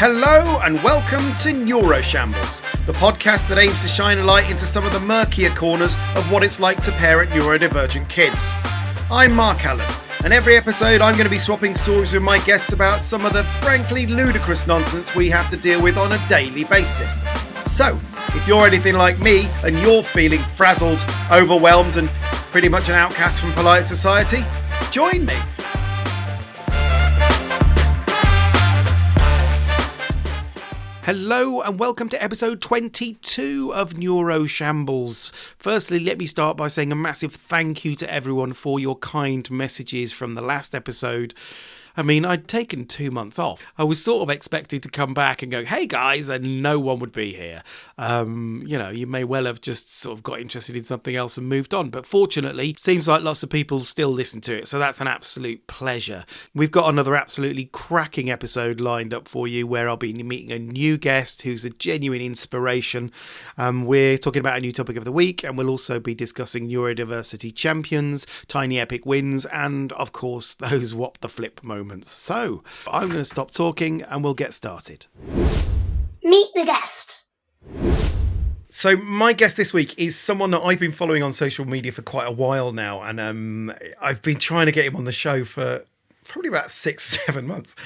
Hello and welcome to Neuroshambles, the podcast that aims to shine a light into some of the murkier corners of what it's like to parent neurodivergent kids. I'm Mark Allen, and every episode I'm going to be swapping stories with my guests about some of the frankly ludicrous nonsense we have to deal with on a daily basis. So, if you're anything like me and you're feeling frazzled, overwhelmed and pretty much an outcast from polite society, join me. Hello and welcome to episode 22 of Neuroshambles. Firstly, let me start by saying a massive thank you to everyone for your kind messages from the last episode. I mean, I'd taken 2 months off. I was sort of expecting to come back and go, hey guys, and no one would be here. You may well have just sort of got interested in something else and moved on. But fortunately, seems like lots of people still listen to it. So that's an absolute pleasure. We've got another absolutely cracking episode lined up for you where I'll be meeting a new guest who's a genuine inspiration. We're talking about a new topic of the week, and we'll also be discussing neurodiversity champions, tiny epic wins, and of course, those what the flip moments. So, I'm going to stop talking and we'll get started. Meet the guest. So, my guest this week is someone that I've been following on social media for quite a while now, and I've been trying to get him on the show for probably about 6-7 months.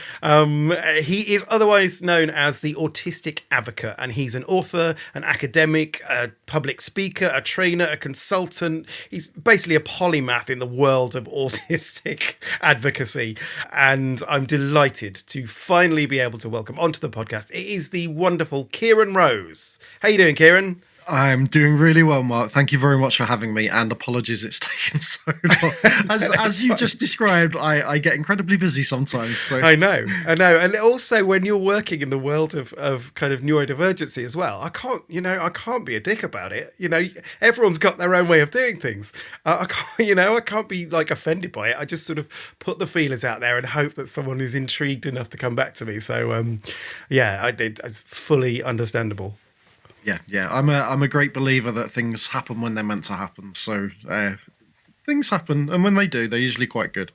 He is otherwise known as the Autistic Advocate, and he's an author, an academic, a public speaker, a trainer, a consultant. He's basically a polymath in the world of autistic advocacy, and I'm delighted to finally be able to welcome onto the podcast. It is the wonderful Kieran Rose. How you doing, Kieran? I'm doing really well, Mark. Thank you very much for having me, and apologies it's taken so long. As you just described, I get incredibly busy sometimes. So I know. And also when you're working in the world of kind of neurodivergency as well, I can't be a dick about it. You know, everyone's got their own way of doing things. I can't be like offended by it. I just sort of put the feelers out there and hope that someone is intrigued enough to come back to me. So, it's fully understandable. Yeah. I'm a great believer that things happen when they're meant to happen. So things happen, and when they do, they're usually quite good.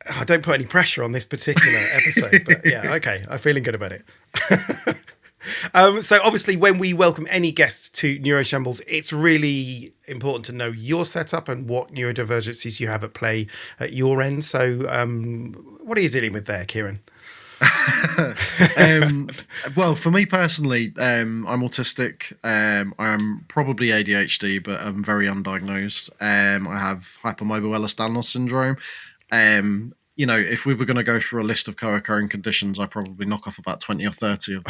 I don't put any pressure on this particular episode, but yeah, okay, I'm feeling good about it. So obviously, when we welcome any guests to Neuroshambles, it's really important to know your setup and what neurodivergencies you have at play at your end. So what are you dealing with there, Kieran? Well, for me personally, I'm autistic. I'm probably ADHD, but I'm very undiagnosed. I have hypermobile Ehlers-Danlos syndrome. If we were going to go through a list of co-occurring conditions, I'd probably knock off about 20 or 30 of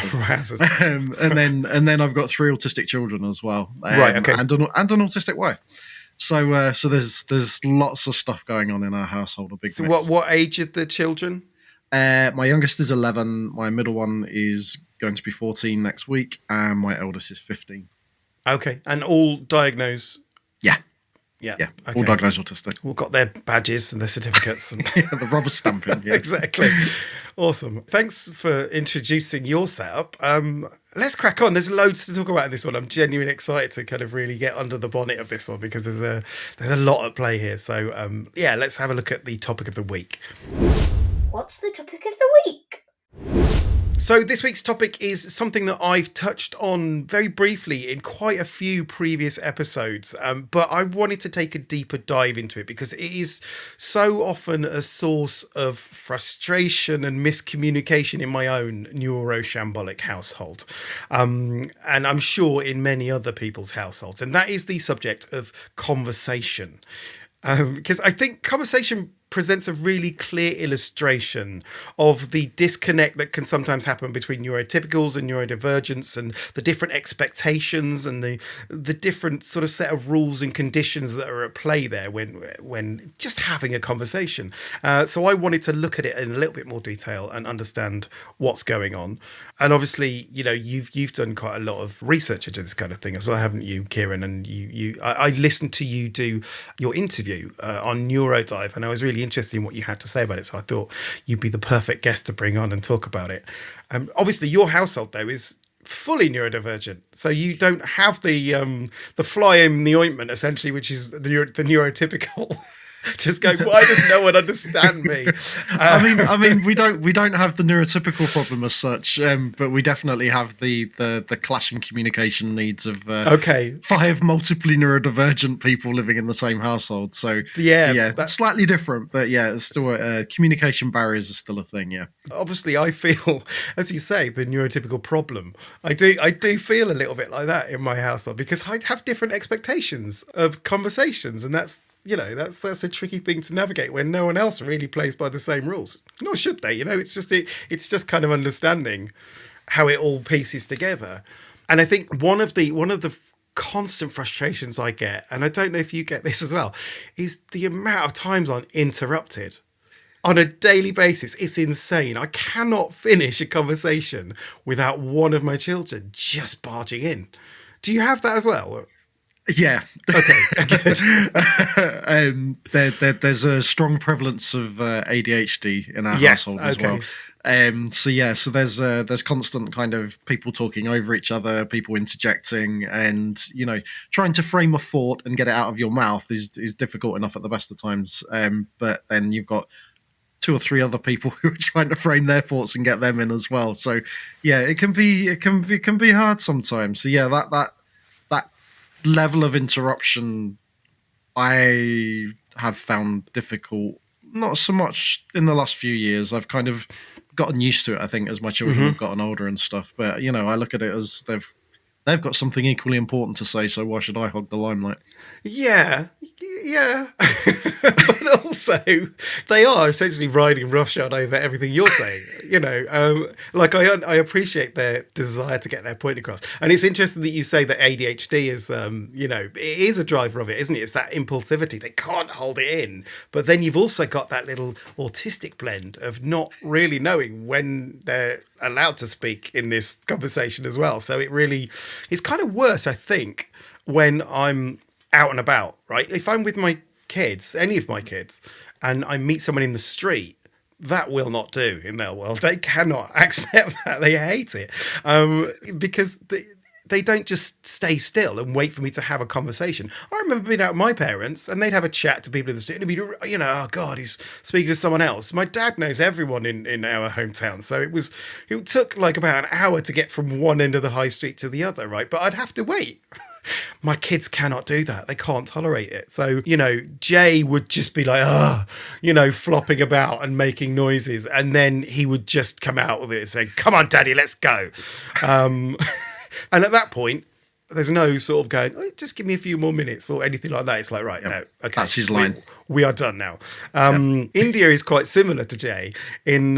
them. And then I've got 3 autistic children as well, right? Okay, and an autistic wife. So there's lots of stuff going on in our household. A big. So mix. what age are the children? My youngest is 11, my middle one is going to be 14 next week, and my eldest is 15. Okay, and all diagnosed? Yeah. Okay. All diagnosed autistic. All got their badges and their certificates. And the rubber stamping, yeah. Exactly. Awesome. Thanks for introducing your setup. Let's crack on. There's loads to talk about in this one. I'm genuinely excited to kind of really get under the bonnet of this one because there's a lot at play here. So, let's have a look at the topic of the week. What's the topic of the week? So this week's topic is something that I've touched on very briefly in quite a few previous episodes, but I wanted to take a deeper dive into it because it is so often a source of frustration and miscommunication in my own neuroshambolic household, and I'm sure in many other people's households, and that is the subject of conversation. Because I think conversation presents a really clear illustration of the disconnect that can sometimes happen between neurotypicals and neurodivergents, and the different expectations and the different sort of set of rules and conditions that are at play there when just having a conversation. So I wanted to look at it in a little bit more detail and understand what's going on. And obviously, you've done quite a lot of research into this kind of thing as well, haven't you, Kieran? And I listened to you do your interview on Neurodive, and I was really interested in what you had to say about it. So I thought you'd be the perfect guest to bring on and talk about it. Obviously, your household, though, is fully neurodivergent, so you don't have the fly in the ointment, essentially, which is the neurotypical. Just going, why does no one understand me? I mean, we don't have the neurotypical problem as such, but we definitely have the clashing communication needs of 5 multiply neurodivergent people living in the same household. So that's slightly different, but yeah, it's still communication barriers are still a thing. Yeah, obviously, I feel, as you say, the neurotypical problem. I do feel a little bit like that in my household because I have different expectations of conversations, and that's a tricky thing to navigate when no one else really plays by the same rules. Nor should they. It's just kind of understanding how it all pieces together. And I think one of the constant frustrations I get, and I don't know if you get this as well, is the amount of times I'm interrupted on a daily basis. It's insane. I cannot finish a conversation without one of my children just barging in. Do you have that as well? Yeah. Okay. Good. There's a strong prevalence of ADHD in our household as well. So there's constant kind of people talking over each other, people interjecting, and trying to frame a thought and get it out of your mouth is difficult enough at the best of times. But then you've got 2 or 3 other people who are trying to frame their thoughts and get them in as well. So yeah, it can be hard sometimes. So yeah, that level of interruption I have found difficult, not so much in the last few years. I've kind of gotten used to it, I think, as my children have gotten older and stuff. But I look at it as they've got something equally important to say, so why should I hog the limelight? Yeah. But also, they are essentially riding roughshod over everything you're saying. I appreciate their desire to get their point across. And it's interesting that you say that ADHD is, it is a driver of it, isn't it? It's that impulsivity. They can't hold it in. But then you've also got that little autistic blend of not really knowing when they're allowed to speak in this conversation as well. So it's kind of worse, I think, when I'm out and about, right? If I'm with my kids, any of my kids, and I meet someone in the street, that will not do in their world. They cannot accept that. They hate it because they don't just stay still and wait for me to have a conversation. I remember being out with my parents and they'd have a chat to people in the street and it'd be, oh God, he's speaking to someone else. My dad knows everyone in our hometown. So it took like about an hour to get from one end of the high street to the other, right? But I'd have to wait. My kids cannot do that. They can't tolerate it. So, Jay would just be like, flopping about and making noises. And then he would just come out with it and say, come on, daddy, let's go. And at that point, there's no sort of going, just give me a few more minutes or anything like that. It's like, right, no, okay. That's his line. We are done now. India is quite similar to Jay in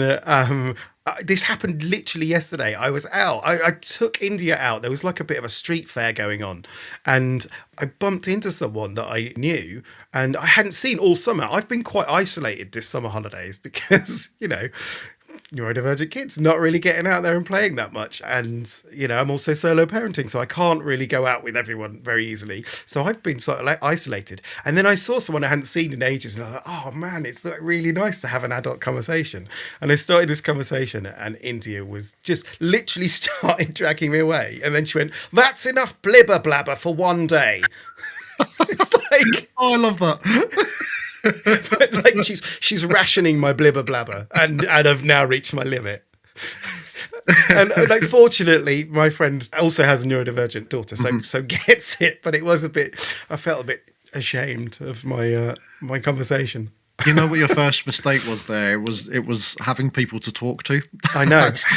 this happened literally yesterday. I was out. I took India out. There was like a bit of a street fair going on. And I bumped into someone that I knew and I hadn't seen all summer. I've been quite isolated this summer holidays because, neurodivergent kids not really getting out there and playing that much. And, I'm also solo parenting, so I can't really go out with everyone very easily. So I've been sort of like isolated. And then I saw someone I hadn't seen in ages and I was like, oh man, it's really nice to have an adult conversation. And I started this conversation and India was just literally started dragging me away. And then she went, that's enough blibber blabber for one day. It's like, oh, I love that. But like she's rationing my blibber blabber and I've now reached my limit. And like fortunately my friend also has a neurodivergent daughter, so gets it, but I felt a bit ashamed of my conversation. You know what your first mistake was there? It was having people to talk to. I know. So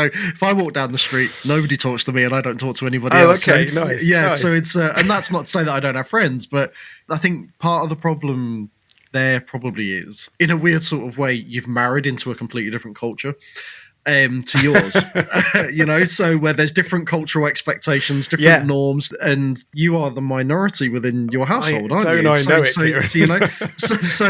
if I walk down the street, nobody talks to me and I don't talk to anybody else. Okay, so nice. Yeah, nice. so it's and that's not to say that I don't have friends, but I think part of the problem there probably is, in a weird sort of way, you've married into a completely different culture. To yours, so where there's different cultural expectations, different norms, and you are the minority within your household, aren't you? So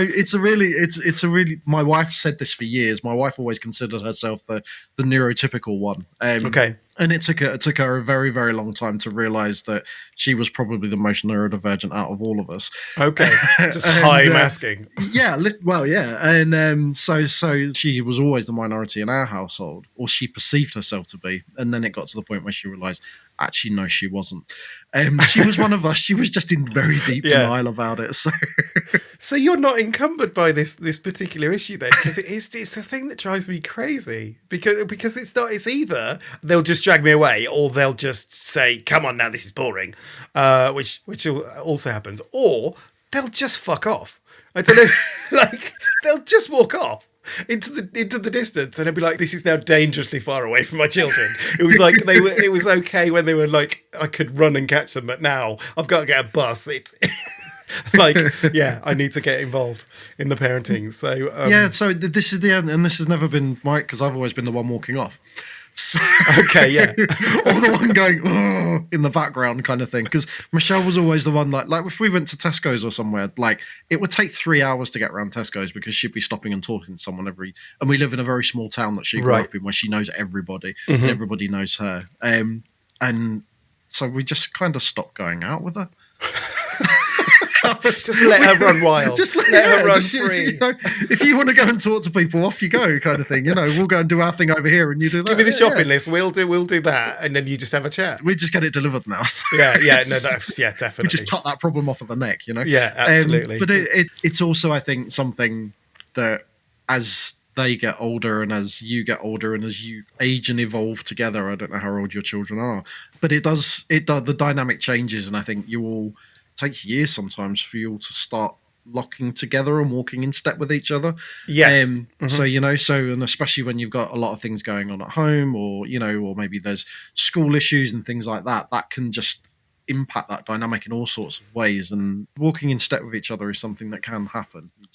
it's a really. My wife said this for years. My wife always considered herself the neurotypical one. Okay. And it took her a very, very long time to realise that she was probably the most neurodivergent out of all of us. Okay, just high masking. Yeah, and so she was always the minority in our household, or she perceived herself to be. And then it got to the point where she realised, actually, no, she wasn't. She was one of us. She was just in very deep denial about it. So you're not encumbered by this particular issue then, because it's the thing that drives me crazy. Because it's either they'll just drag me away, or they'll just say, "Come on now, this is boring," which also happens, or they'll just fuck off. I don't know, like they'll just walk off into the distance, and they'll be like, "This is now dangerously far away from my children." It was like it was okay when they were like, I could run and catch them, but now I've got to get a bus. It's like, yeah, I need to get involved in the parenting. So so this is the end, and this has never been Mike, because I've always been the one walking off. So, okay, yeah, or the one going in the background kind of thing. Because Michelle was always the one, like if we went to Tesco's or somewhere, like it would take 3 hours to get around Tesco's, because she'd be stopping and talking to someone and we live in a very small town that she grew up in, where she knows everybody and everybody knows her. And so we just kind of stopped going out with her. Just let her run wild. Just let her run free. If you want to go and talk to people, off you go, kind of thing. We'll go and do our thing over here, and you do that. Give me the shopping list. We'll do that, and then you just have a chat. We just get it delivered now. So definitely. We just cut that problem off of the neck, Yeah, absolutely. But it's also, I think, something that as they get older, and as you get older, and as you age and evolve together, I don't know how old your children are, but it does. The dynamic changes, and I think you all. Takes years sometimes for you all to start locking together and walking in step with each other. Yes. So and especially when you've got a lot of things going on at home, or or maybe there's school issues and things like that, that can just impact that dynamic in all sorts of ways. And walking in step with each other is something that can happen. You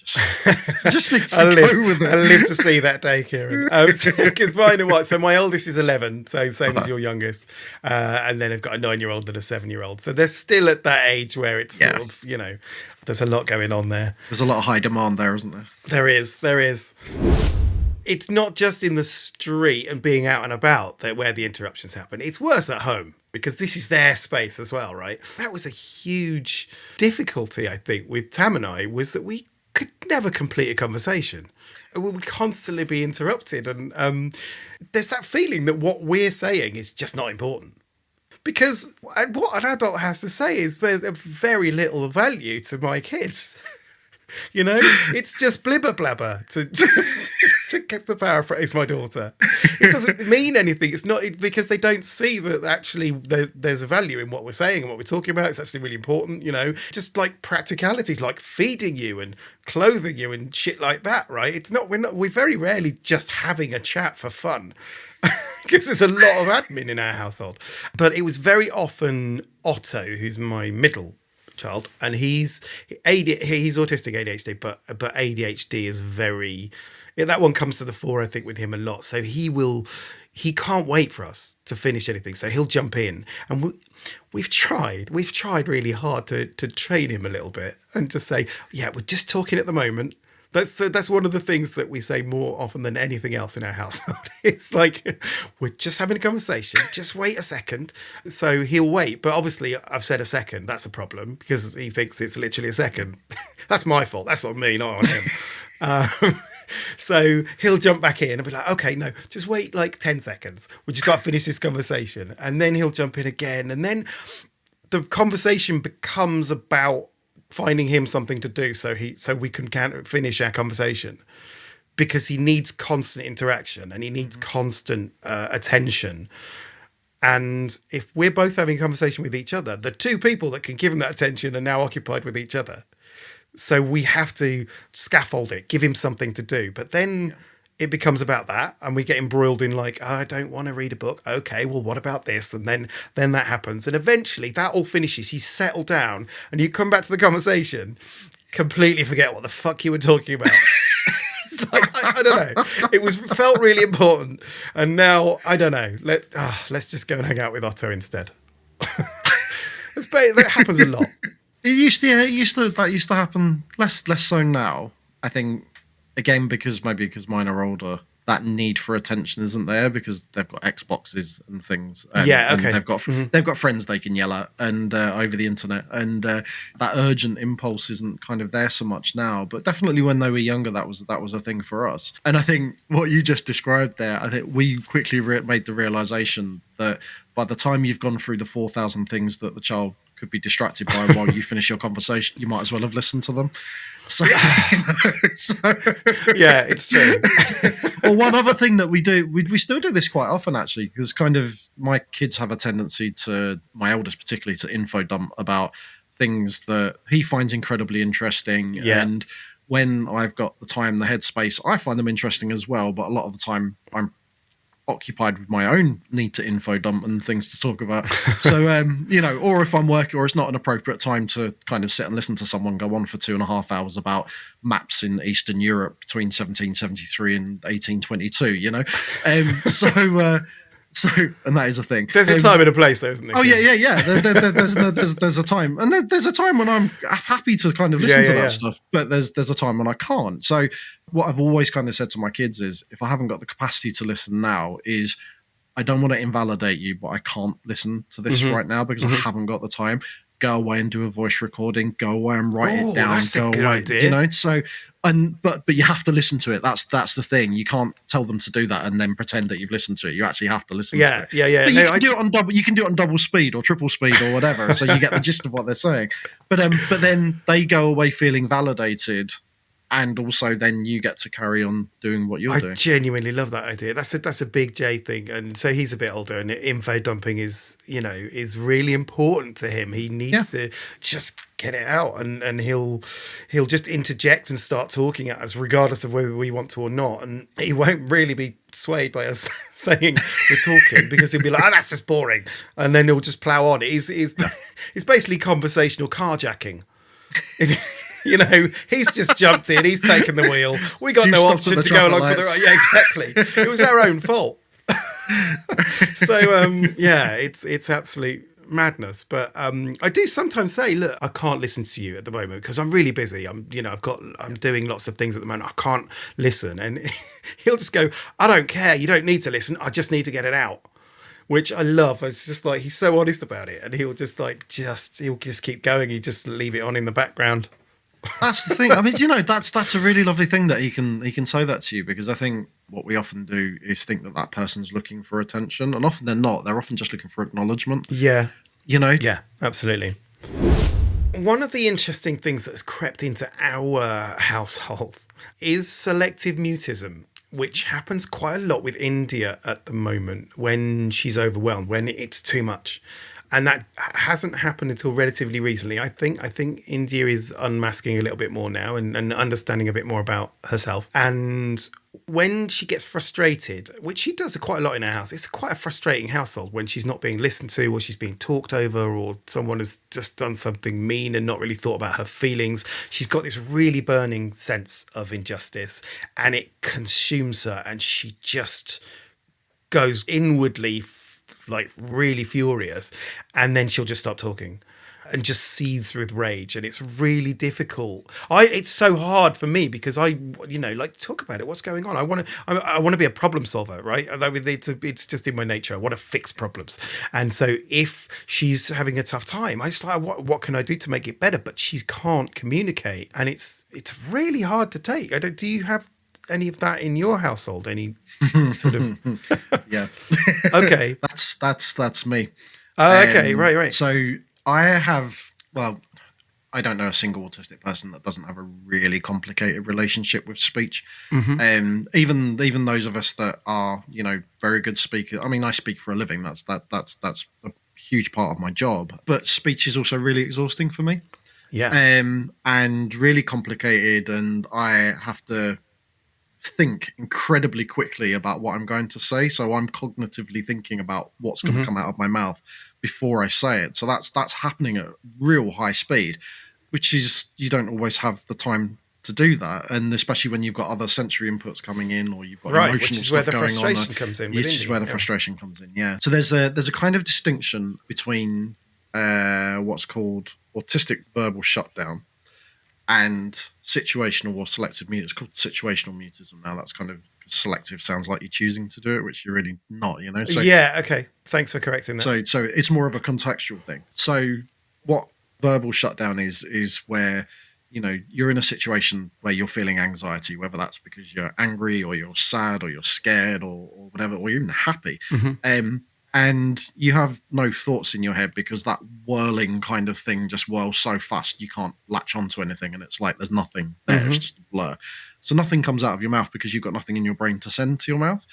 just need to go with it. I live to see that day, Kieran. Because mine are what? So my oldest is 11, so same as your youngest, and then I've got a 9-year-old and a 7-year-old. So they're still at that age where it's sort of there's a lot going on there. There's a lot of high demand there, isn't there? There is. It's not just in the street and being out and about where the interruptions happen. It's worse at home, because this is their space as well, right? That was a huge difficulty, I think, with Tam and I, was that we could never complete a conversation. We would constantly be interrupted. And there's that feeling that what we're saying is just not important. Because what an adult has to say is of very little value to my kids. It's just blibber blabber to paraphrase my daughter. It doesn't mean anything. It's not because they don't see that actually there's a value in what we're saying and what we're talking about. It's actually really important, just like practicalities, like feeding you and clothing you and shit like that, right? We're very rarely just having a chat for fun. Because there's a lot of admin in our household. But it was very often Otto, who's my middle child, and he's autistic ADHD, but ADHD is that one comes to the fore, I think, with him a lot. So he can't wait for us to finish anything, so he'll jump in. And we've tried really hard to train him a little bit and to say, yeah, we're just talking at the moment. That's one of the things that we say more often than anything else in our household. It's like, we're just having a conversation. Just wait a second. So he'll wait. But obviously, I've said a second. That's a problem, because he thinks it's literally a second. That's my fault. That's not me, not on him. So he'll jump back in and be like, okay, no, just wait like 10 seconds. We just got to finish this conversation. And then he'll jump in again. And then the conversation becomes about finding him something to do so we can finish our conversation, because he needs constant interaction and he needs constant attention. And if we're both having a conversation with each other, the two people that can give him that attention are now occupied with each other. So we have to scaffold it, give him something to do. But then it becomes about that, and we get embroiled in like, oh, I don't want to read a book. Okay, well, what about this? And then that happens. And eventually that all finishes. He's settled down, and you come back to the conversation, completely forget what the fuck you were talking about. It's like, I don't know. It felt really important. And now, I don't know. Let's just go and hang out with Otto instead. That happens a lot. That used to happen less so now. I think, again, because mine are older, that need for attention isn't there because they've got Xboxes and things. And they've got friends they can yell at and over the internet, and that urgent impulse isn't kind of there so much now. But definitely when they were younger, that was a thing for us. And I think what you just described there, I think we quickly made the realization that by the time you've gone through the 4,000 things that the child could be distracted by while you finish your conversation, you might as well have listened to them. So, yeah, it's true. Well, one other thing that we do, we still do this quite often actually, because kind of my kids have a tendency to, my eldest particularly, to info dump about things that he finds incredibly interesting. Yeah. And when I've got the time, the headspace, I find them interesting as well. But a lot of the time I'm occupied with my own need to info dump and things to talk about. So, or if I'm working or it's not an appropriate time to kind of sit and listen to someone go on for 2.5 hours about maps in Eastern Europe between 1773 and 1822, So, and that is a thing. There's a time and a place, though, isn't there? Oh, yeah. There's a time. And there's a time when I'm happy to kind of listen to that stuff, but there's a time when I can't. So what I've always kind of said to my kids is, if I haven't got the capacity to listen now, is I don't want to invalidate you, but I can't listen to this right now because I haven't got the time. Go away and do a voice recording. Go away and write it down. That's a good idea. So, but you have to listen to it. That's the thing. You can't tell them to do that and then pretend that you've listened to it. You actually have to listen to it. Yeah. But you can do it on double. You can do it on double speed or triple speed or whatever. So you get the gist of what they're saying. But then they go away feeling validated. And also, then you get to carry on doing what you're doing. I genuinely love that idea. That's a big J thing, and so he's a bit older, and info dumping is really important to him. He needs to just get it out, and he'll just interject and start talking at us, regardless of whether we want to or not. And he won't really be swayed by us saying we're talking because he'll be like, "Oh, that's just boring," and then he'll just plow on. It's basically conversational carjacking. He's just jumped in, he's taken the wheel. We got no option to go along for the right. Yeah, exactly. It was our own fault. So it's absolute madness. But I do sometimes say, look, I can't listen to you at the moment because I'm really busy. I'm doing lots of things at the moment. I can't listen. And he'll just go, I don't care. You don't need to listen. I just need to get it out. Which I love. It's just like, he's so honest about it, and he'll just he'll just keep going. He just leave it on in the background. That's the thing. I mean, that's a really lovely thing that he can say that to you, because I think what we often do is think that person's looking for attention, and often they're not. They're often just looking for acknowledgement. Yeah. Yeah, absolutely. One of the interesting things that's crept into our household is selective mutism, which happens quite a lot with India at the moment when she's overwhelmed, when it's too much. And that hasn't happened until relatively recently. I think India is unmasking a little bit more now and understanding a bit more about herself. And when she gets frustrated, which she does quite a lot in our house, it's quite a frustrating household when she's not being listened to, or she's being talked over, or someone has just done something mean and not really thought about her feelings. She's got this really burning sense of injustice, and it consumes her, and she just goes inwardly like really furious, and then she'll just stop talking and just seethes with rage, and it's really difficult. It's so hard for me because I talk about it. What's going on? I want to be a problem solver, right? I mean, it's just in my nature. I want to fix problems, and so if she's having a tough time, I just like, what can I do to make it better? But she can't communicate, and it's really hard to take. Do you have any of that in your household? Any sort of yeah. Okay. That's me. Okay, right. So I don't know a single autistic person that doesn't have a really complicated relationship with speech. Even those of us that are, very good speakers. I mean, I speak for a living. That's a huge part of my job. But speech is also really exhausting for me. Yeah. And really complicated, and I have to think incredibly quickly about what I'm going to say. So I'm cognitively thinking about what's going to come out of my mouth before I say it. So that's happening at real high speed, which is, you don't always have the time to do that. And especially when you've got other sensory inputs coming in, or you've got emotional stuff going on. Which is where the frustration comes in. Which is where the frustration comes in, yeah. So there's a kind of distinction between what's called autistic verbal shutdown and situational or selective mutism. It's called situational mutism now. That's kind of selective sounds like you're choosing to do it, which you're really not, So yeah, okay. Thanks for correcting that. So it's more of a contextual thing. So what verbal shutdown is where you're in a situation where you're feeling anxiety, whether that's because you're angry or you're sad or you're scared or whatever, or you're even happy. And you have no thoughts in your head because that whirling kind of thing just whirls so fast you can't latch onto anything, and it's like there's nothing there. It's just a blur. So nothing comes out of your mouth because you've got nothing in your brain to send to your mouth.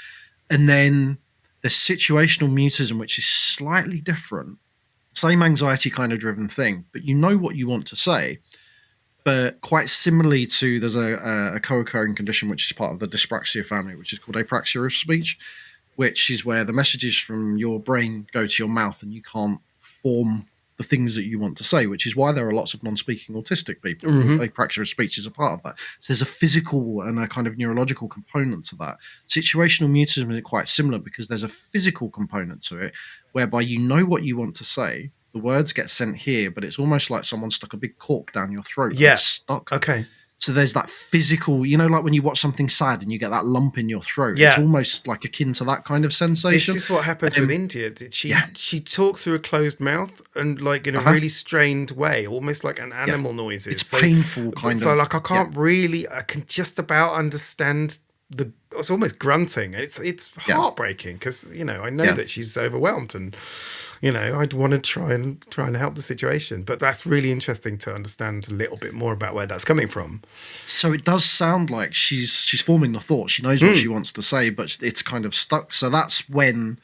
And then the situational mutism, which is slightly different. Same anxiety kind of driven thing, but you know what you want to say. But quite similarly to, there's a co-occurring condition which is part of the dyspraxia family, which is called apraxia of speech, which is where the messages from your brain go to your mouth and you can't form the things that you want to say, which is why there are lots of non-speaking autistic people. Apraxia of speech is a part of that. So there's a physical and a kind of neurological component to that. Situational mutism is quite similar because there's a physical component to it, whereby you know what you want to say, the words get sent here, but it's almost like someone stuck a big cork down your throat. Yeah. It's stuck. Okay. So there's that physical, like when you watch something sad and you get that lump in your throat. Yeah. It's almost like akin to that kind of sensation. This is what happens with India. She talks through a closed mouth and like in a really strained way, almost like an animal noises. It's painful kind of. So like I can just about understand it's almost grunting. It's heartbreaking because I know that she's overwhelmed and I'd want to try and help the situation, but that's really interesting to understand a little bit more about where that's coming from. So it does sound like she's forming the thought. She knows what she wants to say, but it's kind of stuck. So that's when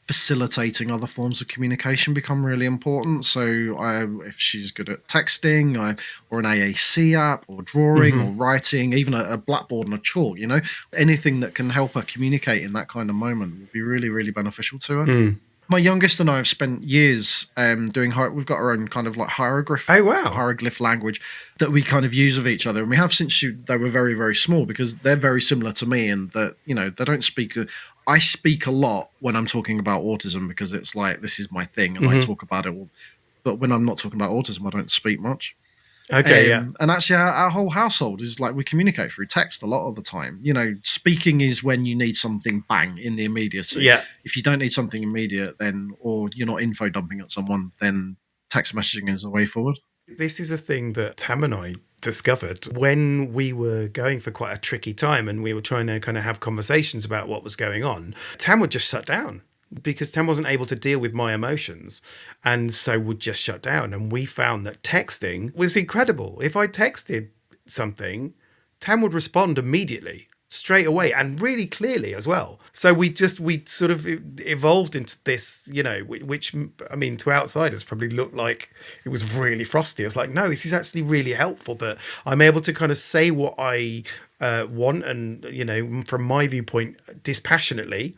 facilitating other forms of communication become really important. So if she's good at texting or an AAC app or drawing or writing, even a blackboard and a chalk, anything that can help her communicate in that kind of moment would be really, really beneficial to her. My youngest and I have spent years doing. We've got our own kind of like hieroglyph. Oh wow! Hieroglyph language that we kind of use with each other, and we have since they were very, very small because they're very similar to me, and that they don't speak. I speak a lot when I'm talking about autism because it's like this is my thing, and I talk about it all. But when I'm not talking about autism, I don't speak much. Okay, and actually our whole household is like we communicate through text a lot of the time. Speaking is when you need something bang in the immediacy. Yeah. If you don't need something immediate, then or you're not info dumping at someone, then text messaging is the way forward. This is a thing that Tam and I discovered when we were going for quite a tricky time and we were trying to kind of have conversations about what was going on. Tam would just shut down. Because Tam wasn't able to deal with my emotions and so would just shut down. And we found that texting was incredible. If I texted something, Tam would respond immediately, straight away, and really clearly as well. So we sort of evolved into this, which, I mean, to outsiders probably looked like it was really frosty. I was like, no, this is actually really helpful that I'm able to kind of say what I want and, from my viewpoint, dispassionately,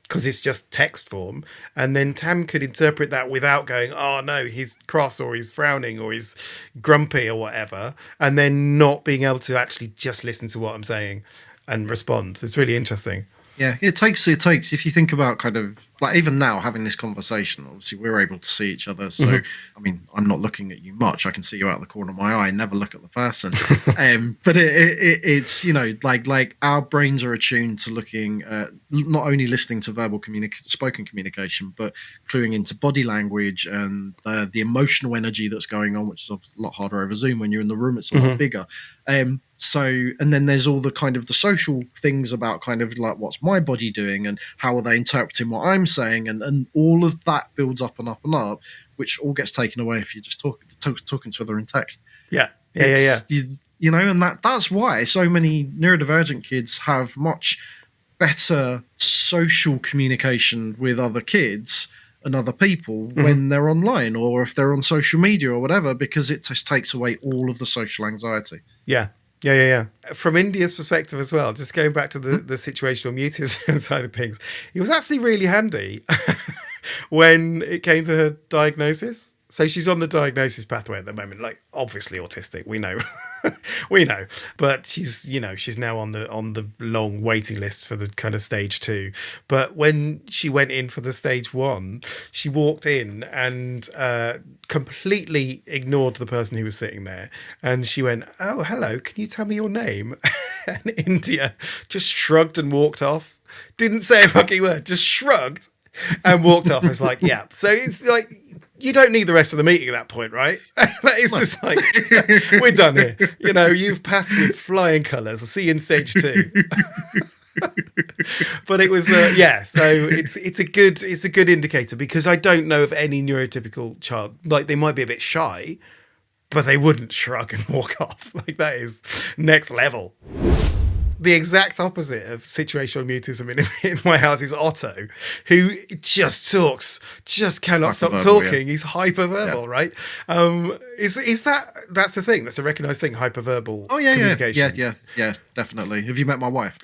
because it's just text form, and then Tam could interpret that without going, oh no, he's cross or he's frowning or he's grumpy or whatever, and then not being able to actually just listen to what I'm saying and respond. It's really interesting. Yeah, it takes. If you think about kind of like even now having this conversation, obviously we're able to see each other. So I mean, I'm not looking at you much. I can see you out of the corner of my eye. Never look at the person. But it's like our brains are attuned to looking at not only listening to spoken communication, but cluing into body language and the emotional energy that's going on, which is a lot harder over Zoom. When you're in the room, it's a lot bigger. So, and then there's all the kind of the social things about kind of like what's my body doing and how are they interpreting what I'm saying, and all of that builds up and up and up, which all gets taken away if you're just talking to each other in text. Yeah. And that's why so many neurodivergent kids have much better social communication with other kids and other people when they're online or if they're on social media or whatever, because it just takes away all of the social anxiety. Yeah. From India's perspective as well, just going back to the situational mutism side of things, it was actually really handy when it came to her diagnosis. So she's on the diagnosis pathway at the moment, like obviously autistic, we know. We know. But she's now on the long waiting list for the kind of stage 2. But when she went in for the stage 1, she walked in and completely ignored the person who was sitting there. And she went, "Oh, hello, can you tell me your name?" And India just shrugged and walked off. Didn't say a fucking word, just shrugged and walked off. It's like, yeah. So it's like, you don't need the rest of the meeting at that point, right? That is just like, we're done here. You've passed with flying colours. I'll see you in stage 2. But it was, yeah. So it's a good indicator, because I don't know of any neurotypical child, like they might be a bit shy, but they wouldn't shrug and walk off. Like that is next level. The exact opposite of situational mutism in my house is Otto, who just talks, just cannot stop talking. Yeah. He's hyperverbal, right? Is that's the thing? That's a recognised thing, hyperverbal communication. Yeah, definitely. Have you met my wife?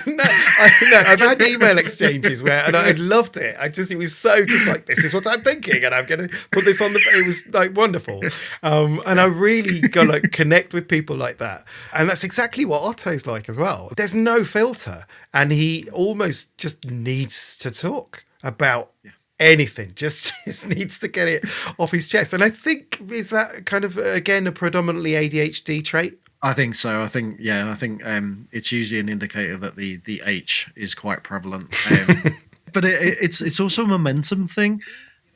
No, I've had email exchanges and I loved it. It was so just like, this is what I'm thinking, and I'm going to put this on it was like wonderful. And I really got to connect with people like that. And that's exactly what Otto's like as well. There's no filter, and he almost just needs to talk about anything, just needs to get it off his chest. And I think, is that kind of, again, a predominantly ADHD trait? I think so. I think it's usually an indicator that the H is quite prevalent. But it's also a momentum thing,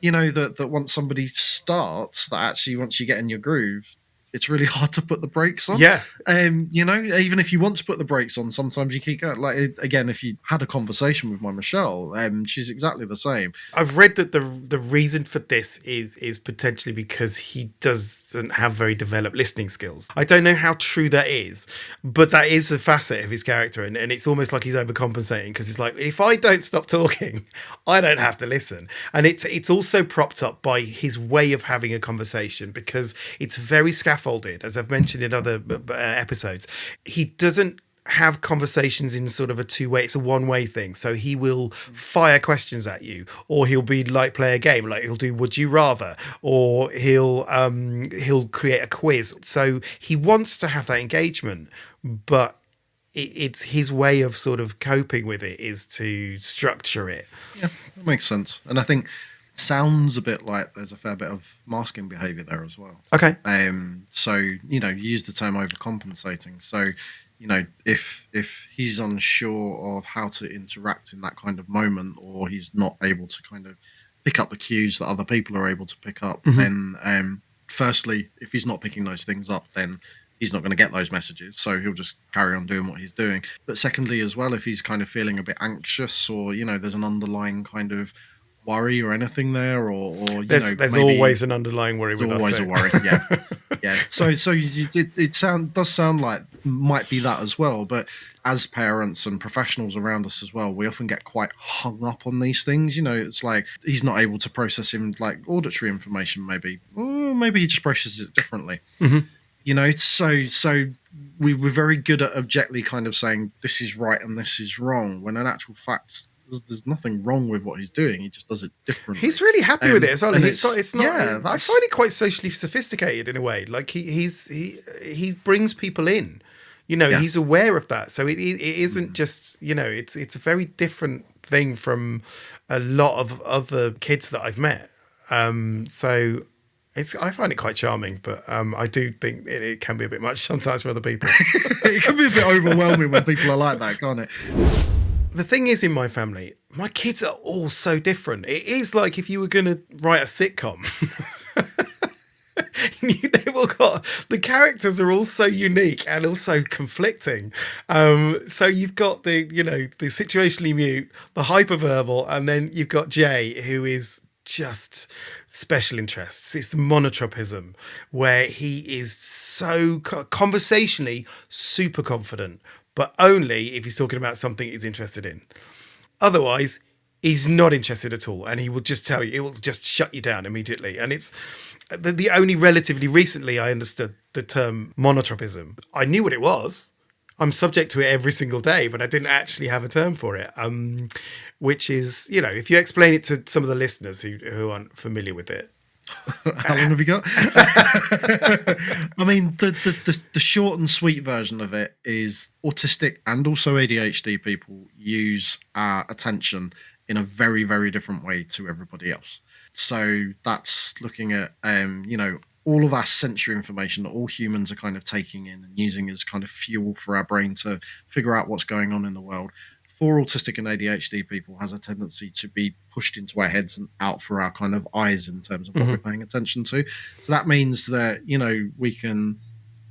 that once somebody starts, that actually once you get in your groove, it's really hard to put the brakes on. Yeah. Even if you want to put the brakes on, sometimes you keep going. Like, again, if you had a conversation with my Michelle, she's exactly the same. I've read that the reason for this is potentially because he doesn't have very developed listening skills. I don't know how true that is, but that is a facet of his character. And it's almost like he's overcompensating, because it's like, if I don't stop talking, I don't have to listen. And it's also propped up by his way of having a conversation, because it's very scaffolded, as I've mentioned in other episodes. He doesn't have conversations in sort of a two-way, it's a one-way thing. So he will fire questions at you, or he'll be like, play a game, like he'll do would you rather, or he'll create a quiz. So he wants to have that engagement, but it's his way of sort of coping with it is to structure it. Yeah, that makes sense. And I think sounds a bit like there's a fair bit of masking behaviour there as well. Okay. So, you use the term overcompensating. So, if he's unsure of how to interact in that kind of moment, or he's not able to kind of pick up the cues that other people are able to pick up, then firstly, if he's not picking those things up, then he's not going to get those messages. So he'll just carry on doing what he's doing. But secondly, as well, if he's kind of feeling a bit anxious, or, there's an underlying kind of worry or anything there, or there's maybe always an underlying worry. There's always a worry. Yeah. So it does sound like might be that as well. But as parents and professionals around us as well, we often get quite hung up on these things. It's like he's not able to process like auditory information. Maybe he just processes it differently. So we're very good at objectively kind of saying this is right and this is wrong, when in actual fact, there's nothing wrong with what he's doing. He just does it differently. He's really happy with it as well. And it's not. Yeah, I find it quite socially sophisticated in a way. Like he brings people in. He's aware of that. So it isn't just. It's a very different thing from a lot of other kids that I've met. So I find it quite charming, but I do think it can be a bit much sometimes for other people. It can be a bit overwhelming when people are like that, can't it? The thing is, in my family, my kids are all so different. It is like if you were going to write a sitcom. They've all got, the characters are all so unique and also conflicting. So you've got the situationally mute, the hyperverbal, and then you've got Jay, who is just special interests. It's the monotropism, where he is so conversationally super confident, but only if he's talking about something he's interested in. Otherwise, he's not interested at all, and he will just tell you, it will just shut you down immediately. And it's the only relatively recently I understood the term monotropism. I knew what it was. I'm subject to it every single day, but I didn't actually have a term for it. Which is, if you explain it to some of the listeners who aren't familiar with it, How long have you got? I mean, the short and sweet version of it is autistic and also ADHD people use our attention in a very, very different way to everybody else. So that's looking at, all of our sensory information that all humans are kind of taking in and using as kind of fuel for our brain to figure out what's going on in the world. For autistic and ADHD people has a tendency to be pushed into our heads and out for our kind of eyes in terms of what we're paying attention to. So that means that, we can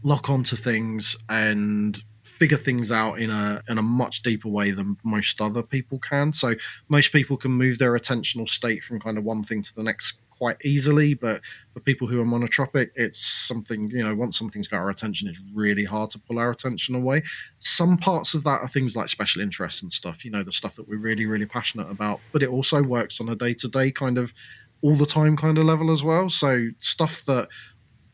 lock onto things and figure things out in a much deeper way than most other people can. So most people can move their attentional state from kind of one thing to the next quite easily, but for people who are monotropic, it's something, once something's got our attention, it's really hard to pull our attention away. Some parts of that are things like special interests and stuff, the stuff that we're really, really passionate about, but it also works on a day-to-day kind of all the time kind of level as well. So stuff that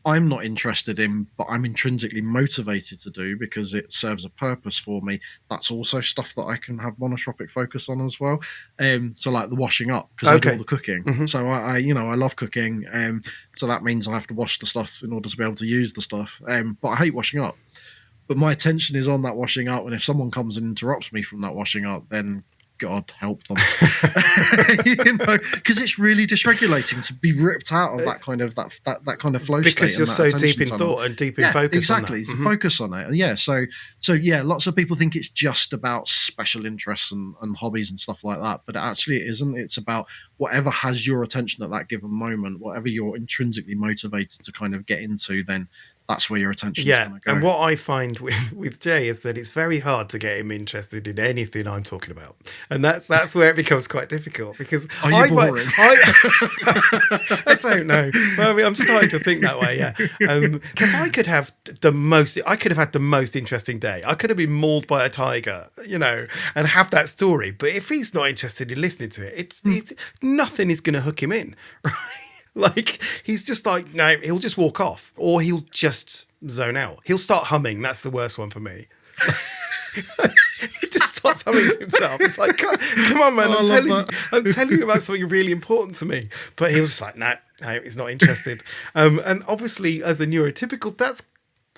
I'm not interested in, but I'm intrinsically motivated to do because it serves a purpose for me. That's also stuff that I can have monotropic focus on as well. So like the washing up, because I do all the cooking. So I love cooking. So that means I have to wash the stuff in order to be able to use the stuff. But I hate washing up. But my attention is on that washing up, and if someone comes and interrupts me from that washing up, then God help them, because it's really dysregulating to be ripped out of that kind of that kind of flow state. Because you're so deep in thought and deep in focus. Exactly, it's focus on it. Yeah, so lots of people think it's just about special interests and hobbies and stuff like that, but actually it isn't. It's about whatever has your attention at that given moment, whatever you're intrinsically motivated to kind of get into, then that's where your attention is going to go. And what I find with Jay is that it's very hard to get him interested in anything I'm talking about, and that's where it becomes quite difficult. Because are you boring? I don't know. Well, I mean, I'm starting to think that way. Yeah, because I could have had the most interesting day. I could have been mauled by a tiger, and have that story. But if he's not interested in listening to it, it's nothing is going to hook him in, right? Like, he's just like, no, he'll just walk off, or he'll just zone out. He'll start humming. That's the worst one for me. He just starts humming to himself. It's like, come on, man, I'm telling you about something really important to me. But he was just like, no, he's not interested. And obviously, as a neurotypical, that's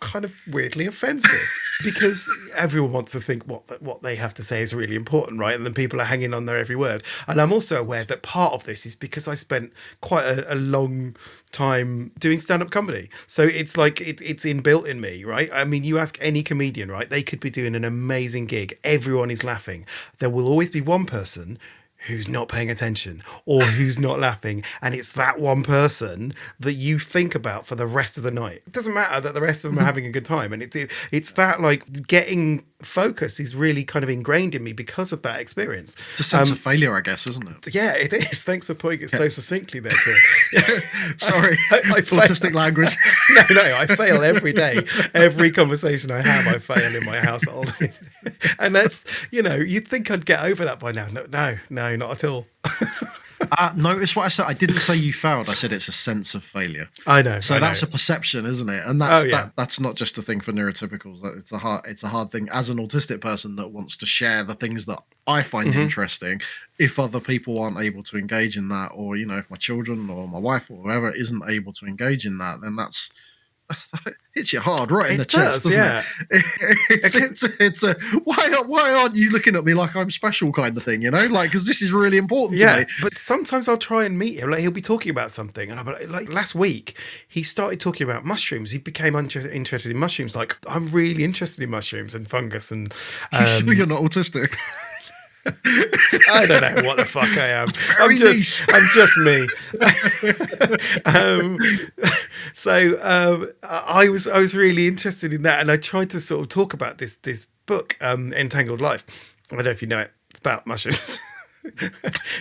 kind of weirdly offensive, because everyone wants to think what they have to say is really important, right? And then people are hanging on their every word. And I'm also aware that part of this is because I spent quite a long time doing stand-up comedy, so it's like it's inbuilt in me, right? I mean, you ask any comedian, right? They could be doing an amazing gig, everyone is laughing, there will always be one person who's not paying attention or who's not laughing, and it's that one person that you think about for the rest of the night. It doesn't matter that the rest of them are having a good time, and it's that, like, getting focus is really kind of ingrained in me because of that experience. It's a sense of failure, I guess, isn't it? Yeah, it is. Thanks for putting it so succinctly there, Kieran. Sorry, autistic language. No, I fail every day. Every conversation I have, I fail in my household. And that's, you'd think I'd get over that by now. No, not at all. Notice what I said. I didn't say you failed. I said it's a sense of failure. I know. So that's a perception, isn't it? And that's not just a thing for neurotypicals. It's a hard thing as an autistic person that wants to share the things that I find interesting. If other people aren't able to engage in that, or if my children or my wife or whoever isn't able to engage in that, then that's hits you hard right in the chest, doesn't it? It's a why aren't you looking at me like I'm special kind of thing, like, because this is really important to me. But sometimes I'll try and meet him, like he'll be talking about something, and I'll be like last week he started talking about mushrooms. He became interested in mushrooms. Like, I'm really interested in mushrooms and fungus. And you sure you're not autistic? I don't know what the fuck I am. I'm just me. So I was really interested in that, and I tried to sort of talk about this book, Entangled Life. I don't know if you know it. It's about mushrooms.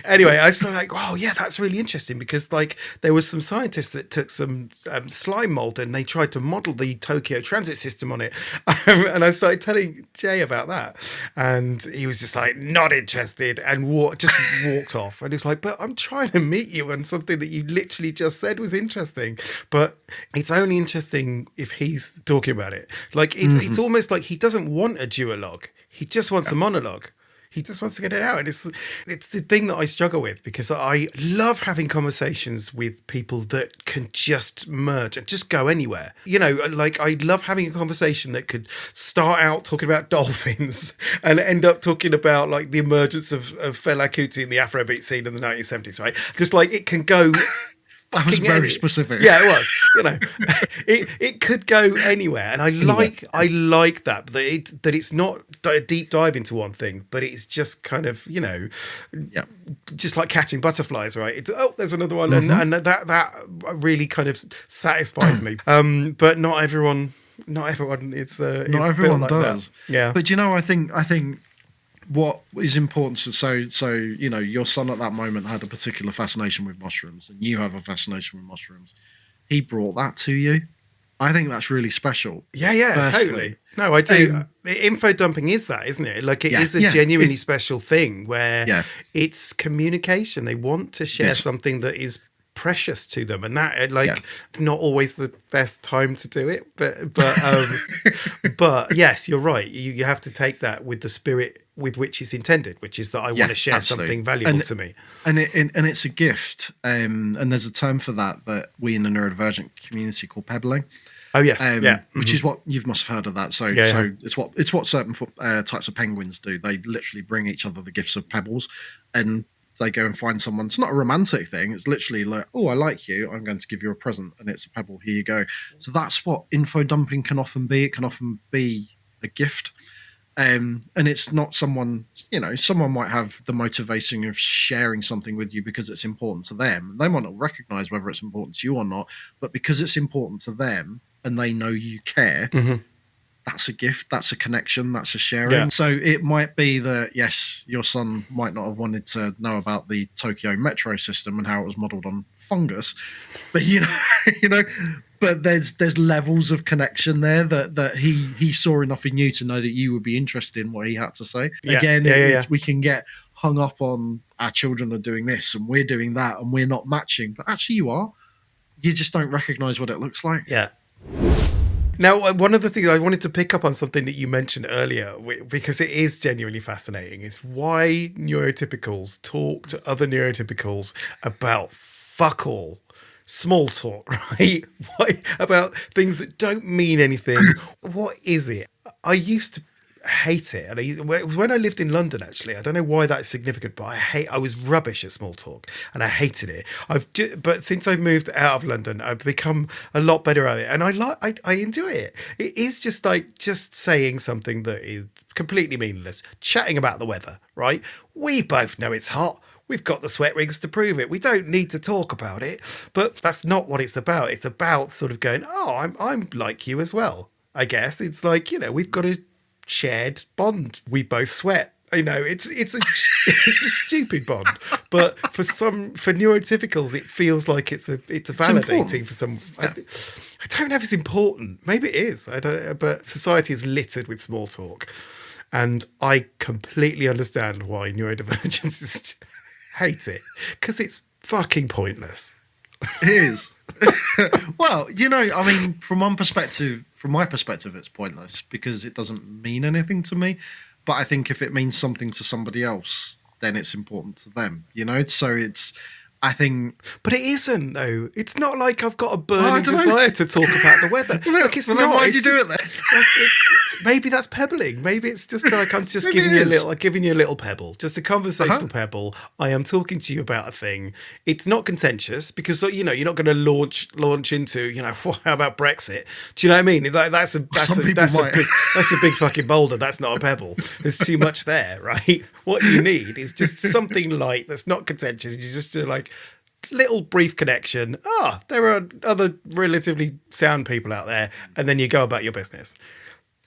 Anyway, I was like, oh yeah, that's really interesting, because like there was some scientists that took some slime mold and they tried to model the Tokyo transit system on it. And I started telling Jay about that, and he was just like, not interested, and just walked off. And it's like, but I'm trying to meet you on something that you literally just said was interesting. But it's only interesting if he's talking about it. Like it's almost like he doesn't want a duologue. He just wants a monologue. He just wants to get it out. And it's the thing that I struggle with, because I love having conversations with people that can just merge and just go anywhere. You know, like I love having a conversation that could start out talking about dolphins and end up talking about like the emergence of Fela Kuti in the Afrobeat scene in the 1970s, right? Just like it can go... That was very specific. Yeah, it was. You know, it could go anywhere, and I like that it's not a deep dive into one thing, but it's just kind of, you know, just like catching butterflies, right? It's, there's another one, and that really kind of satisfies me. But not everyone is. Not everyone like does. That. Yeah, but you know, I think. What is important to so you know, your son at that moment had a particular fascination with mushrooms, and you have a fascination with mushrooms. He brought that to you. I think that's really special. Yeah, totally. No, I do. Info dumping is that, isn't it? Like it is a genuinely special thing where it's communication. They want to share something that is precious to them, and that it's not always the best time to do it, but yes, you're right. You have to take that with the spirit with which it's intended, which is that I want to share something valuable to me, and it's a gift. And there's a term for that we in the neurodivergent community call pebbling. Oh yes, which is what you must have heard of that. So it's what certain types of penguins do. They literally bring each other the gifts of pebbles, and they go and find someone. It's not a romantic thing. It's literally like, oh, I like you, I'm going to give you a present, and it's a pebble. Here you go. So that's what info dumping can often be. It can often be a gift. And it's not someone, you know, someone might have the motivation of sharing something with you because it's important to them. They might not recognize whether it's important to you or not, but because it's important to them and they know you care, that's a gift, that's a connection, that's a sharing. Yeah. So it might be that, yes, your son might not have wanted to know about the Tokyo metro system and how it was modeled on fungus, but you know, but there's levels of connection there that he saw enough in you to know that you would be interested in what he had to say. We can get hung up on our children are doing this and we're doing that and we're not matching, but actually you just don't recognize what it looks like. Yeah. Now, one of the things I wanted to pick up on something that you mentioned earlier, because it is genuinely fascinating, is why neurotypicals talk to other neurotypicals about fuck all. Small talk, right? Why, about things that don't mean anything. What is it? I used to hate it. And when I lived in London, actually, I don't know why that's significant, but I was rubbish at small talk and I hated it. But since I moved out of London, I've become a lot better at it, and I enjoy it. It is just saying something that is completely meaningless, chatting about the weather, right? We both know it's hot. We've got the sweat rings to prove it. We don't need to talk about it, but that's not what it's about. It's about sort of going, oh, I'm like you as well. I guess it's like, you know, we've got a shared bond. We both sweat. You know, it's a stupid bond, but for neurotypicals, it feels like it's validating for some. Yeah. I don't know if it's important. Maybe it is. I don't. But society is littered with small talk, and I completely understand why neurodivergents hate it, because it's fucking pointless. It is. Well, you know, I mean, from my perspective, it's pointless because it doesn't mean anything to me. But I think if it means something to somebody else, then it's important to them, you know? So I think... But it isn't, though. It's not like I've got a burning desire to talk about the weather. Look, it's not. Then why'd you do it then? Maybe that's pebbling. Maybe it's just like I'm just giving you a little pebble, just a conversational pebble. I am talking to you about a thing. It's not contentious because, you know, you're not going to launch into, you know, how about Brexit? Do you know what I mean? That's a big fucking boulder. That's not a pebble. There's too much there, right? What you need is just something light that's not contentious. You just do like little brief connection. There are other relatively sound people out there, and then you go about your business.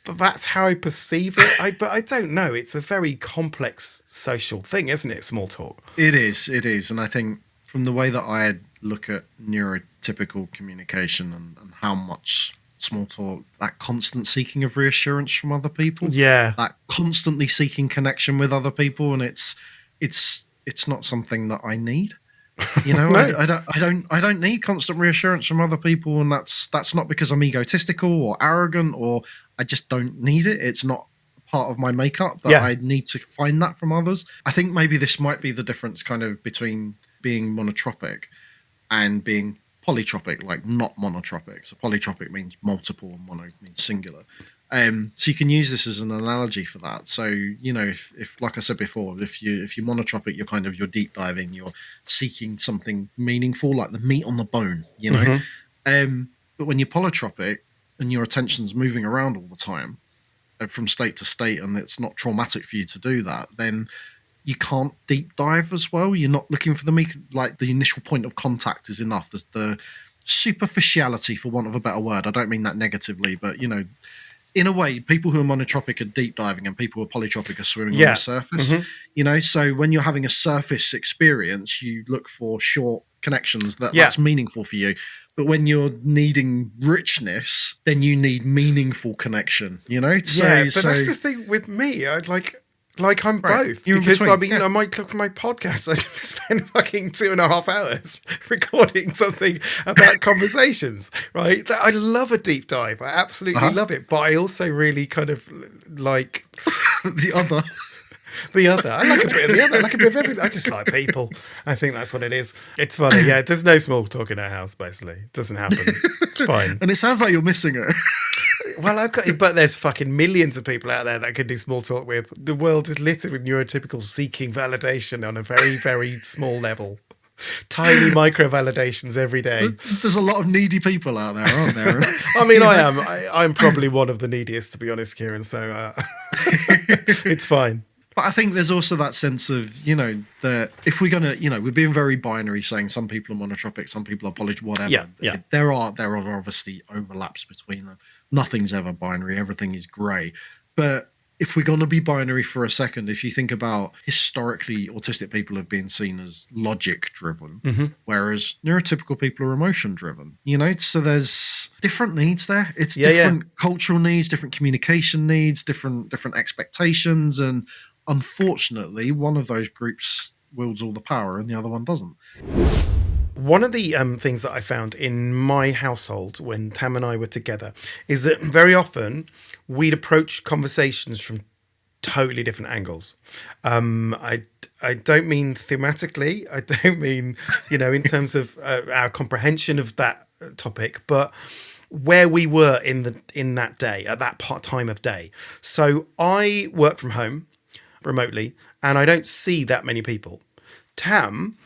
But that's how I perceive it. But I don't know. It's a very complex social thing, isn't it? Small talk. It is. And I think from the way that I look at neurotypical communication and how much small talk, that constant seeking of reassurance from other people, that constantly seeking connection with other people, and it's not something that I need. You know, no. I don't need constant reassurance from other people, and that's not because I'm egotistical or arrogant, or I just don't need it. It's not part of my makeup that Yeah. I need to find that from others. I think maybe this might be the difference kind of between being monotropic and being polytropic, like not monotropic. So polytropic means multiple and mono means singular. So you can use this as an analogy for that. So, you know, if like I said before, if you're monotropic, you're deep diving, you're seeking something meaningful, like the meat on the bone, you know. But when you're polytropic and your attention's moving around all the time from state to state, and it's not traumatic for you to do that, then you can't deep dive as well. You're not looking for the meat, like the initial point of contact is enough. There's the superficiality, for want of a better word. I don't mean that negatively, but, you know, in a way, people who are monotropic are deep diving and people who are polytropic are swimming on the surface, you know? So when you're having a surface experience, you look for short connections that's meaningful for you. But when you're needing richness, then you need meaningful connection, you know? But that's the thing with me. I'm both. You're in because, between, I mean, I might look at my podcast. I spend fucking 2.5 hours recording something about conversations, right? I love a deep dive. I absolutely love it. But I also really kind of like... the other. I like a bit of the other. I like a bit of everything. I just like people. I think that's what it is. It's funny. Yeah, there's no small talk in our house, basically. It doesn't happen. It's fine. And it sounds like you're missing it. Well, but there's fucking millions of people out there that I can do small talk with. The world is littered with neurotypicals seeking validation on a very, very small level. Tiny micro validations every day. There's a lot of needy people out there, aren't there? I mean, I'm probably one of the neediest, to be honest, Kieran. So it's fine. But I think there's also that sense of, you know, that if we're going to, you know, we're being very binary, saying some people are monotropic, some people are polytropic, whatever. Yeah. There are obviously overlaps between them. Nothing's ever binary. Everything is grey. But if we're going to be binary for a second, if you think about historically, autistic people have been seen as logic driven, whereas neurotypical people are emotion driven, you know? So there's different needs there. It's different cultural needs, different communication needs, different expectations. And unfortunately, one of those groups wields all the power and the other one doesn't. One of the things that I found in my household when Tam and I were together is that very often we'd approach conversations from totally different angles. I don't mean thematically. I don't mean, you know, in terms of our comprehension of that topic, but where we were in that day, at that time of day. So I work from home remotely, and I don't see that many people. Tam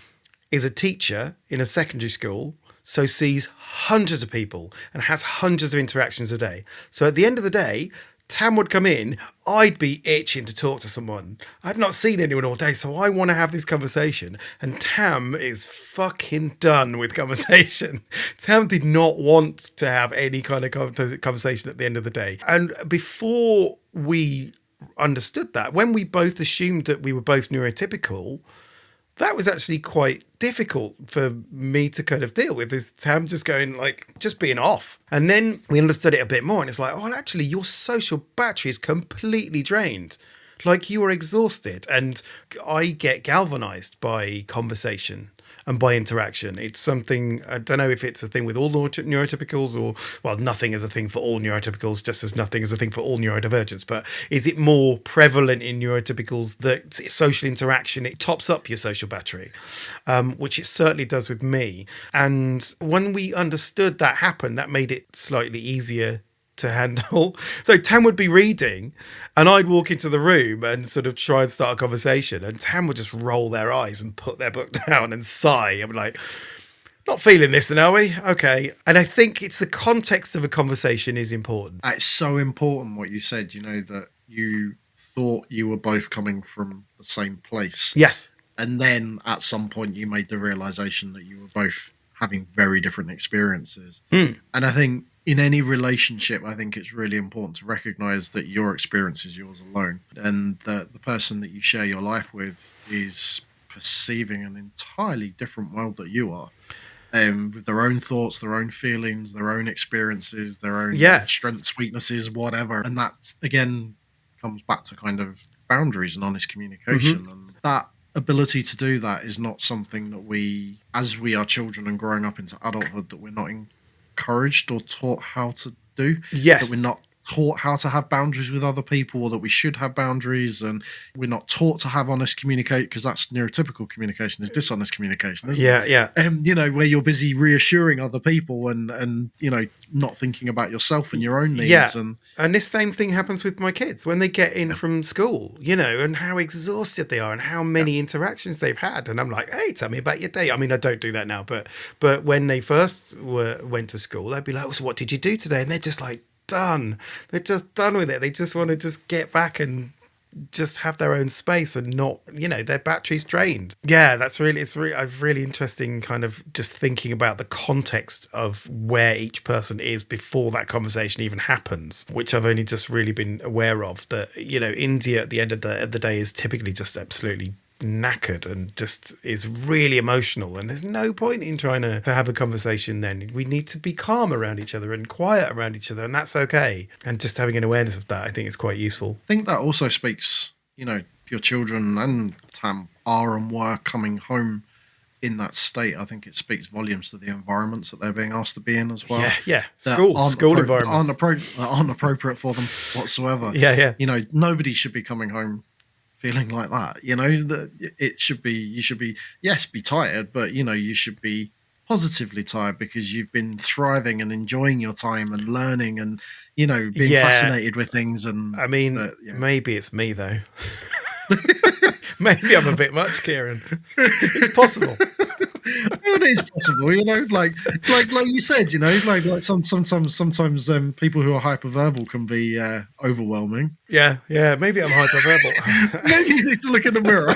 is a teacher in a secondary school, so sees hundreds of people and has hundreds of interactions a day. So at the end of the day, Tam would come in, I'd be itching to talk to someone. I've not seen anyone all day, so I want to have this conversation. And Tam is fucking done with conversation. Tam did not want to have any kind of conversation at the end of the day. And before we understood that, when we both assumed that we were both neurotypical, that was actually quite difficult for me to kind of deal with, is Tam just going like, just being off. And then we understood it a bit more, and it's like, oh, actually your social battery is completely drained. Like, you are exhausted. And I get galvanized by conversation and by interaction. It's something, I don't know if it's a thing with all neurotypicals, or, well, nothing is a thing for all neurotypicals, just as nothing is a thing for all neurodivergents. But is it more prevalent in neurotypicals that social interaction, it tops up your social battery, which it certainly does with me. And when we understood that happened, that made it slightly easier to handle. So Tam would be reading and I'd walk into the room and sort of try and start a conversation, and Tam would just roll their eyes and put their book down and sigh. I'm like, not feeling this then, are we? Okay. And I think it's the context of a conversation is important. It's so important what you said, you know, that you thought you were both coming from the same place. Yes. And then at some point you made the realization that you were both having very different experiences. And I think in any relationship, I think it's really important to recognize that your experience is yours alone, and that the person that you share your life with is perceiving an entirely different world that you are, with their own thoughts, their own feelings, their own experiences, their own strengths, weaknesses, whatever. And that, again, comes back to kind of boundaries and honest communication. And that ability to do that is not something that we, as we are children and growing up into adulthood, that we're not encouraged or taught how to do. Yes. That we're not taught how to have boundaries with other people, or that we should have boundaries, and we're not taught to have honest communicate, because that's neurotypical communication, is dishonest communication, isn't it? Yeah. Where you're busy reassuring other people and not thinking about yourself and your own needs. Yeah. And this same thing happens with my kids when they get in from school, and how exhausted they are and how many interactions they've had. And I'm like, hey, tell me about your day. I mean, I don't do that now, but when they first went to school, they'd be like, oh, so what did you do today? And they're just like, done. They're just done with it. They just want to just get back and just have their own space and not, their battery's drained. Yeah, it's really interesting kind of just thinking about the context of where each person is before that conversation even happens, which I've only just really been aware of, that, India at the end of the day is typically just absolutely knackered and just is really emotional, and there's no point in trying to have a conversation then. We need to be calm around each other and quiet around each other, and that's okay. And just having an awareness of that, I think, is quite useful. I think that also speaks, if your children and Tam are and were coming home in that state, I think it speaks volumes to the environments that they're being asked to be in as well. Yeah. School environments aren't appropriate for them whatsoever. Yeah. Nobody should be coming home feeling like that. That it should be, you should be, yes, be tired, but you should be positively tired because you've been thriving and enjoying your time and learning and being fascinated with things. And I mean, maybe it's me though. Maybe I'm a bit much, Kieran. It's possible. It is possible, like you said, like sometimes people who are hyperverbal can be overwhelming. Yeah, maybe I'm hyperverbal. Maybe you need to look in the mirror.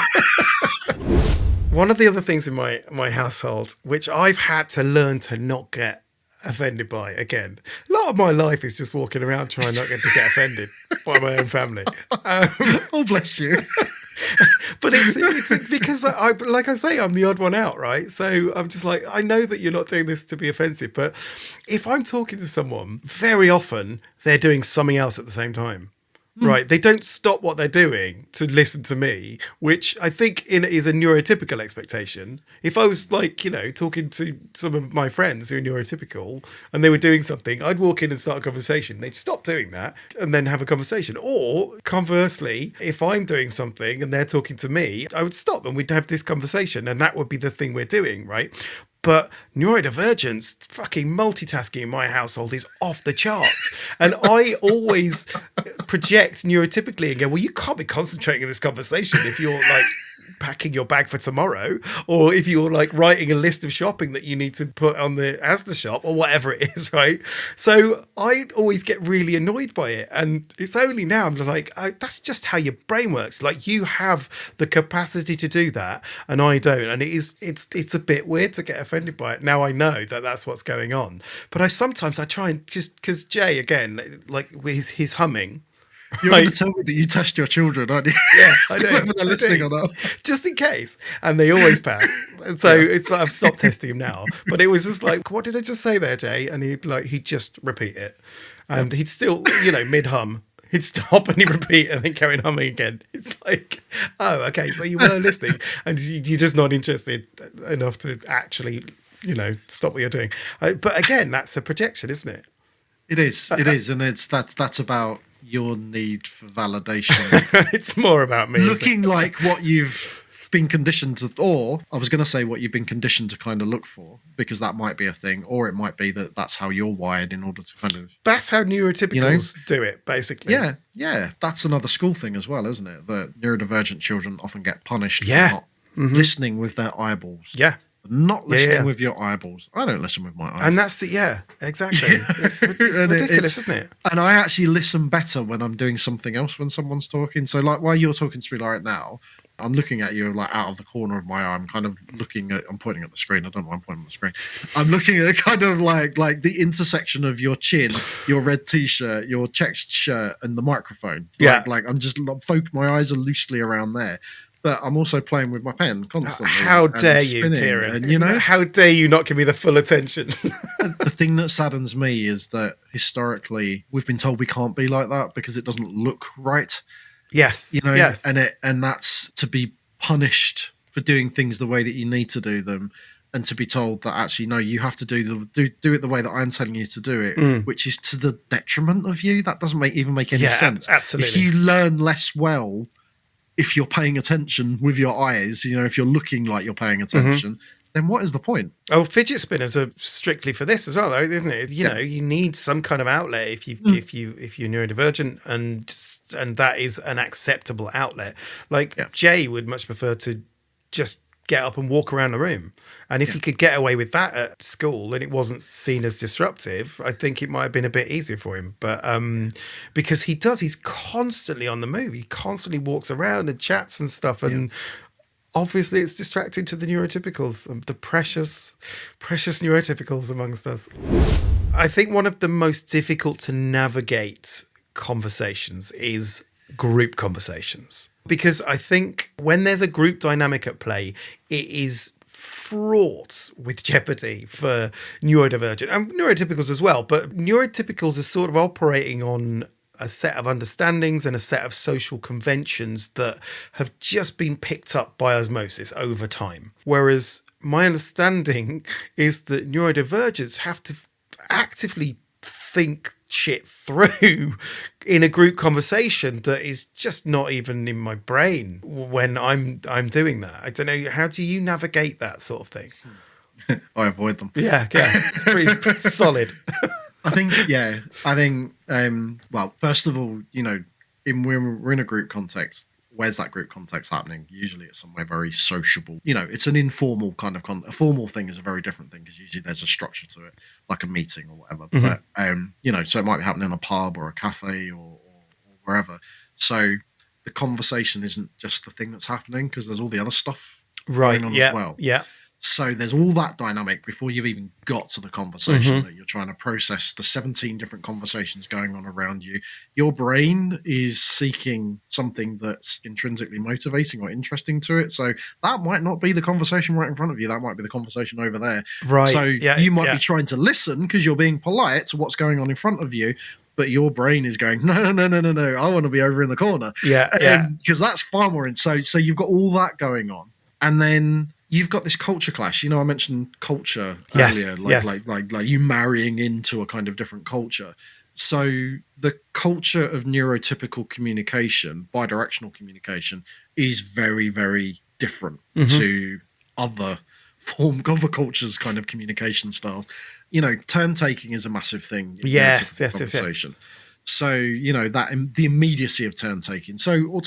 One of the other things in my household, which I've had to learn to not get offended by, again, a lot of my life is just walking around trying not to get offended by my own family. Oh, bless you. But it's because like I say, I'm the odd one out, right? So I'm just like, I know that you're not doing this to be offensive, but if I'm talking to someone, very often they're doing something else at the same time. Right, they don't stop what they're doing to listen to me, which I think is a neurotypical expectation. If I was talking to some of my friends who are neurotypical and they were doing something, I'd walk in and start a conversation. They'd stop doing that and then have a conversation. Or conversely, if I'm doing something and they're talking to me, I would stop and we'd have this conversation, and that would be the thing we're doing, right? But neurodivergence, fucking multitasking in my household is off the charts. And I always project neurotypically and go, well, you can't be concentrating on this conversation if you're like packing your bag for tomorrow, or if you're like writing a list of shopping that you need to put on the Asda shop or whatever it is, right? So I always get really annoyed by it. And it's only now I'm like, oh, that's just how your brain works. Like, you have the capacity to do that and I don't. And it's a bit weird to get offended by it. Now I know that that's what's going on. But I try and just, because Jay, again, like with his humming, you're going to tell me that you test your children, aren't you? Yeah, I do. Whether they're listening or not. Just in case. And they always pass. And so it's like, I've stopped testing him now. But it was just like, what did I just say there, Jay? And he'd just repeat it. And he'd still, mid-hum, he'd stop and he'd repeat and then carry on humming again. It's like, oh, okay, so you were listening and you're just not interested enough to actually, stop what you're doing. But again, that's a projection, isn't it? It is. And that's about your need for validation. It's more about me looking like what you've been conditioned to, or I was going to say what you've been conditioned to kind of look for, because that might be a thing, or it might be that that's how you're wired in order to kind of, that's how neurotypicals do it, basically. Yeah, that's another school thing as well, isn't it? That neurodivergent children often get punished for not listening with their eyeballs. Not listening with your eyeballs. I don't listen with my eyes. And that's exactly. It's ridiculous, isn't it? And I actually listen better when I'm doing something else when someone's talking. So like while you're talking to me right now, I'm looking at you like out of the corner of my eye. I'm kind of I'm pointing at the screen. I don't know why I'm pointing at the screen. I'm looking at kind of like the intersection of your chin, your red t-shirt, your checked shirt, and the microphone. My eyes are loosely around there. But I'm also playing with my pen constantly. How dare you, Kieran? And, how dare you not give me the full attention? The thing that saddens me is that historically we've been told we can't be like that because it doesn't look right. Yes. Yes. And that's to be punished for doing things the way that you need to do them. and to be told that actually no, you have to do it the way that I'm telling you to do it, which is to the detriment of you. That doesn't even make any sense. Absolutely. If you learn less well, if you're paying attention with your eyes, if you're looking like you're paying attention, then what is the point? Oh, fidget spinners are strictly for this as well, though, isn't it? You know, you need some kind of outlet if you're neurodivergent, and that is an acceptable outlet. Like Jay would much prefer to just get up and walk around the room, and if he could get away with that at school and it wasn't seen as disruptive, I think it might have been a bit easier for him. But because he's constantly on the move, he constantly walks around and chats and stuff, and obviously it's distracting to the neurotypicals, the precious neurotypicals amongst us. I think one of the most difficult to navigate conversations is group conversations, because I think when there's a group dynamic at play, it is fraught with jeopardy for neurodivergent and neurotypicals as well. But neurotypicals are sort of operating on a set of understandings and a set of social conventions that have just been picked up by osmosis over time. Whereas my understanding is that neurodivergents have to actively think shit through in a group conversation that is just not even in my brain when I'm doing that. I don't know, how do you navigate that sort of thing? I avoid them. Yeah, it's pretty solid. I think, well, first of all, we're in a group context. Where's that group context happening? Usually it's somewhere very sociable. It's an informal kind of a formal thing is a very different thing, because usually there's a structure to it, like a meeting or whatever. But, so it might be happening in a pub or a cafe or wherever. So the conversation isn't just the thing that's happening, because there's all the other stuff going on as well. Yeah. So there's all that dynamic before you've even got to the conversation that you're trying to process, the 17 different conversations going on around you. Your brain is seeking something that's intrinsically motivating or interesting to it. So that might not be the conversation right in front of you. That might be the conversation over there. Right. So you might be trying to listen because you're being polite to what's going on in front of you, but your brain is going, no, I want to be over in the corner. Because that's far more so you've got all that going on. And then you've got this culture clash. I mentioned culture earlier, like you marrying into a kind of different culture. So the culture of neurotypical communication, bidirectional communication, is very, very different to other cultures' kind of communication styles. Turn taking is a massive thing. Yes. So, that the immediacy of turn taking. So when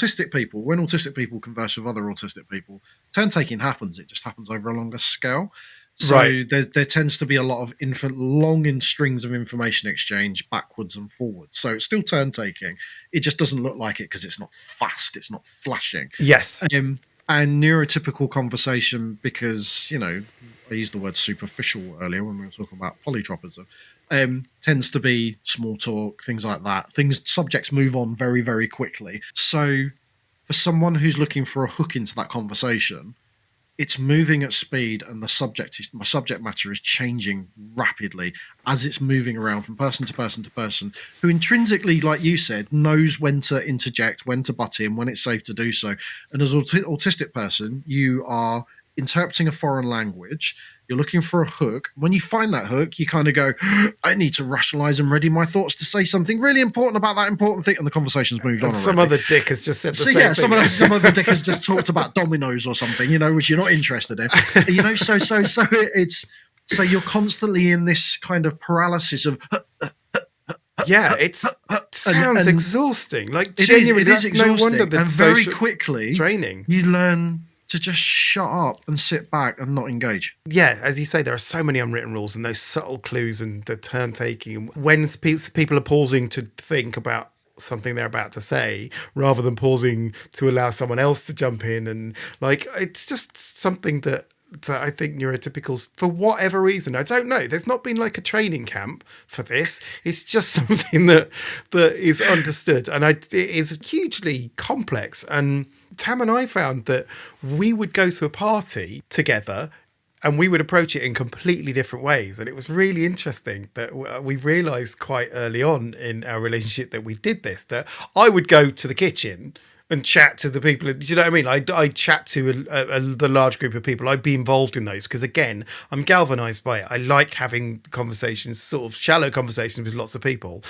autistic people converse with other autistic people, turn taking happens. It just happens over a longer scale. So there tends to be a lot of long in strings of information exchange backwards and forwards. So it's still turn taking. It just doesn't look like it because it's not fast. It's not flashing. Yes. And neurotypical conversation, because, I used the word superficial earlier when we were talking about polytropism. Tends to be small talk, things like that. Subjects move on very, very quickly. So for someone who's looking for a hook into that conversation, it's moving at speed, and my subject matter is changing rapidly as it's moving around from person to person to person, who intrinsically, like you said, knows when to interject, when to butt in, when it's safe to do so. And as an autistic person, you are interpreting a foreign language. You're looking for a hook. When you find that hook, you kind of go, I need to rationalize and ready my thoughts to say something really important about that important thing. And the conversation's moved on already. Some other dick has just said the same thing. Some other dick has just talked about dominoes or something, which you're not interested in. So you're constantly in this kind of paralysis of it sounds exhausting. Like, genuinely, it is exhausting. No wonder and very quickly training. You learn to just shut up and sit back and not engage. Yeah, as you say, there are so many unwritten rules and those subtle clues and the turn taking. When people are pausing to think about something they're about to say, rather than pausing to allow someone else to jump in, and it's just something that I think neurotypicals, for whatever reason, I don't know, there's not been like a training camp for this. It's just something that is understood, and it is hugely complex. And Tam and I found that we would go to a party together and we would approach it in completely different ways. And it was really interesting that we realised quite early on in our relationship that we did this, that I would go to the kitchen and chat to the people. Do you know what I mean? I chat to the large group of people. I'd be involved in those because, again, I'm galvanized by it. I like having conversations, sort of shallow conversations with lots of people.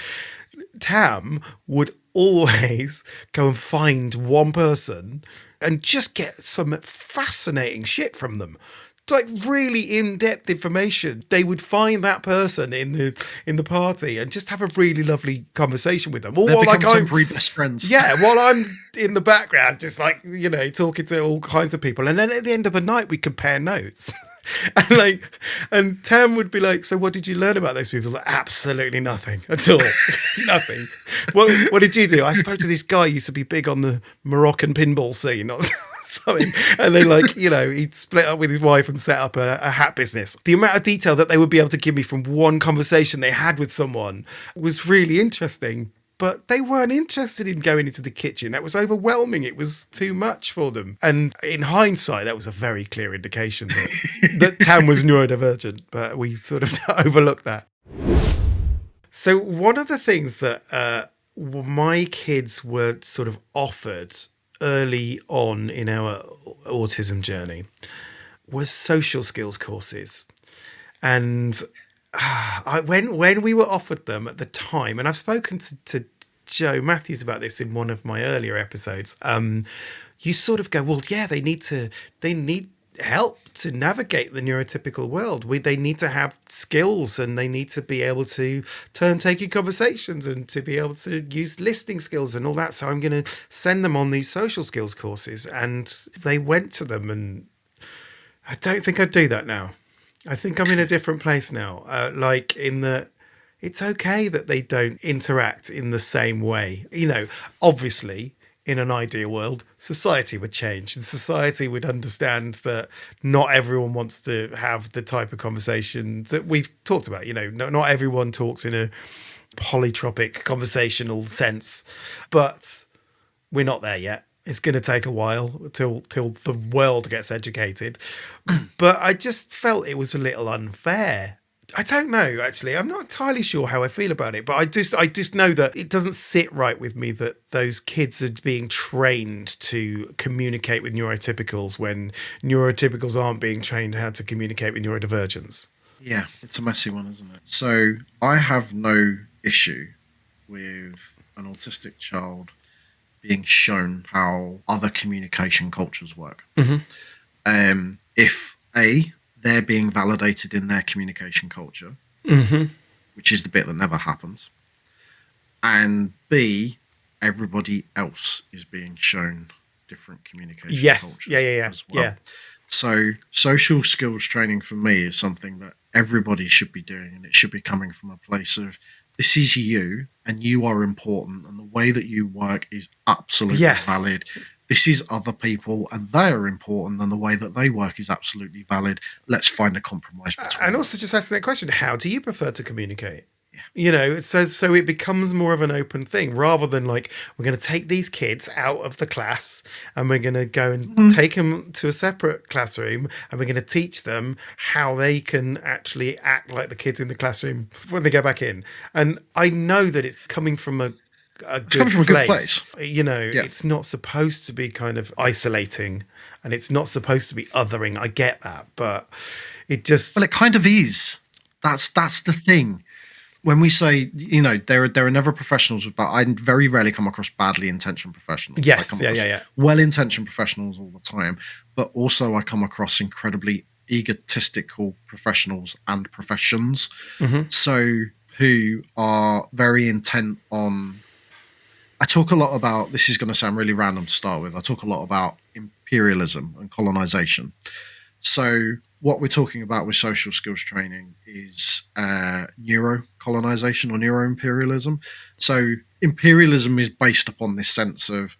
Tam would always go and find one person and just get some fascinating shit from them. Like really in-depth information. They would find that person in the party and just have a really lovely conversation with them. Or They become like temporary best friends. yeah, while I'm in the background, just like, talking to all kinds of people. And then at the end of the night, we compare notes. and Tam would be like, so what did you learn about those people? Like, absolutely nothing at all. Nothing. What did you do? I spoke to this guy who used to be big on the Moroccan pinball scene or something. And then he'd split up with his wife and set up a hat business. The amount of detail that they would be able to give me from one conversation they had with someone was really interesting. But they weren't interested in going into the kitchen. That was overwhelming. It was too much for them. And in hindsight, that was a very clear indication that Tam was neurodivergent, but we sort of overlooked that. So one of the things that my kids were sort of offered early on in our autism journey was social skills courses. And when we were offered them at the time, and I've spoken to Joe Matthews about this in one of my earlier episodes, you sort of go, well, yeah, they need help to navigate the neurotypical world. They need to have skills, and they need to be able to turn-taking conversations and to be able to use listening skills and all that. So I'm going to send them on these social skills courses. And they went to them, and I don't think I'd do that now. I think I'm in a different place now. In that it's okay that they don't interact in the same way. Obviously, in an ideal world, society would change, and society would understand that not everyone wants to have the type of conversation that we've talked about. Not everyone talks in a polytropic conversational sense, but we're not there yet. It's going to take a while till the world gets educated. But I just felt it was a little unfair. I don't know, actually. I'm not entirely sure how I feel about it, but I just know that it doesn't sit right with me that those kids are being trained to communicate with neurotypicals when neurotypicals aren't being trained how to communicate with neurodivergents. Yeah, it's a messy one, isn't it? So I have no issue with an autistic child being shown how other communication cultures work. Mm-hmm. If they're being validated in their communication culture, mm-hmm. which is the bit that never happens, and B, everybody else is being shown different communication cultures as well. Yeah. So social skills training for me is something that everybody should be doing, and it should be coming from a place of, this is you, and you are important, and the way that you work is absolutely valid. This is other people, and they are important, and the way that they work is absolutely valid. Let's find a compromise between And also just asking that question, how do you prefer to communicate? Yeah. So it becomes more of an open thing rather than like, we're going to take these kids out of the class and we're going to go and take them to a separate classroom and we're going to teach them how they can actually act like the kids in the classroom when they go back in. And I know that it's coming from a good place. It's not supposed to be kind of isolating, and it's not supposed to be othering. I get that, but it just... Well, it kind of is. That's the thing. When we say, there are never professionals, but I very rarely come across badly intentioned professionals. Yes, I come across well-intentioned professionals all the time, but also I come across incredibly egotistical professionals and professions. Mm-hmm. So who are very intent on... I talk a lot about, this is going to sound really random to start with, I talk a lot about imperialism and colonization. So what we're talking about with social skills training is neuro-colonization or neuro-imperialism. So imperialism is based upon this sense of,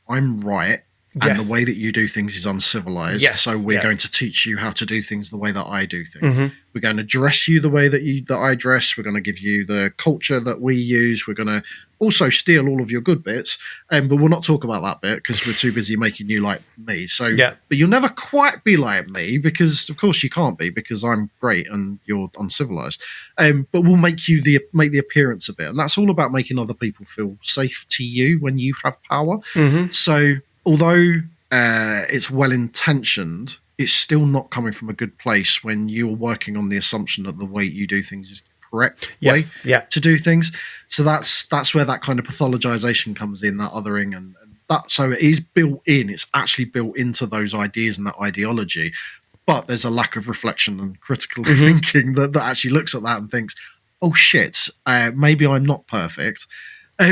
I'm right, And Yes. the way that you do things is uncivilized. Yes, So we're yeah. going to teach you how to do things the way that I do things. Mhm. We're going to dress you the way that I dress. We're going to give you the culture that we use. We're going to also steal all of your good bits. But we'll not talk about that bit because we're too busy making you like me. So, Yeah. but you'll never quite be like me because, of course, you can't be because I'm great and you're uncivilized. But we'll make the appearance of it, and that's all about making other people feel safe to you when you have power. Mhm. So, although it's well intentioned, it's still not coming from a good place when you're working on the assumption that the way you do things is the correct Yes. way Yeah. to do things. So that's where that kind of pathologization comes in, that othering, and that. So it is built in. It's actually built into those ideas and that ideology. But there's a lack of reflection and critical thinking that actually looks at that and thinks, "Oh shit, maybe I'm not perfect."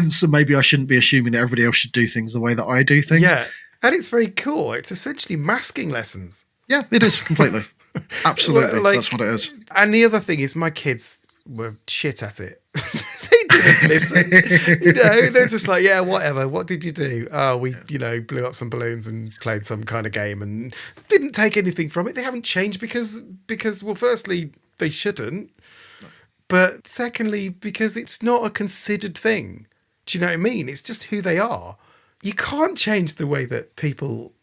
So maybe I shouldn't be assuming that everybody else should do things the way that I do things. Yeah. And it's very cool. It's essentially masking lessons. Yeah, it is completely. Absolutely. Well, like- That's what it is. And the other thing is my kids were shit at it. They didn't listen. They're just like, yeah, whatever. What did you do? Oh, we, blew up some balloons and played some kind of game and didn't take anything from it. They haven't changed because well, firstly, they shouldn't. But secondly, because it's not a considered thing. Do you know what I mean? It's just who they are. You can't change the way that people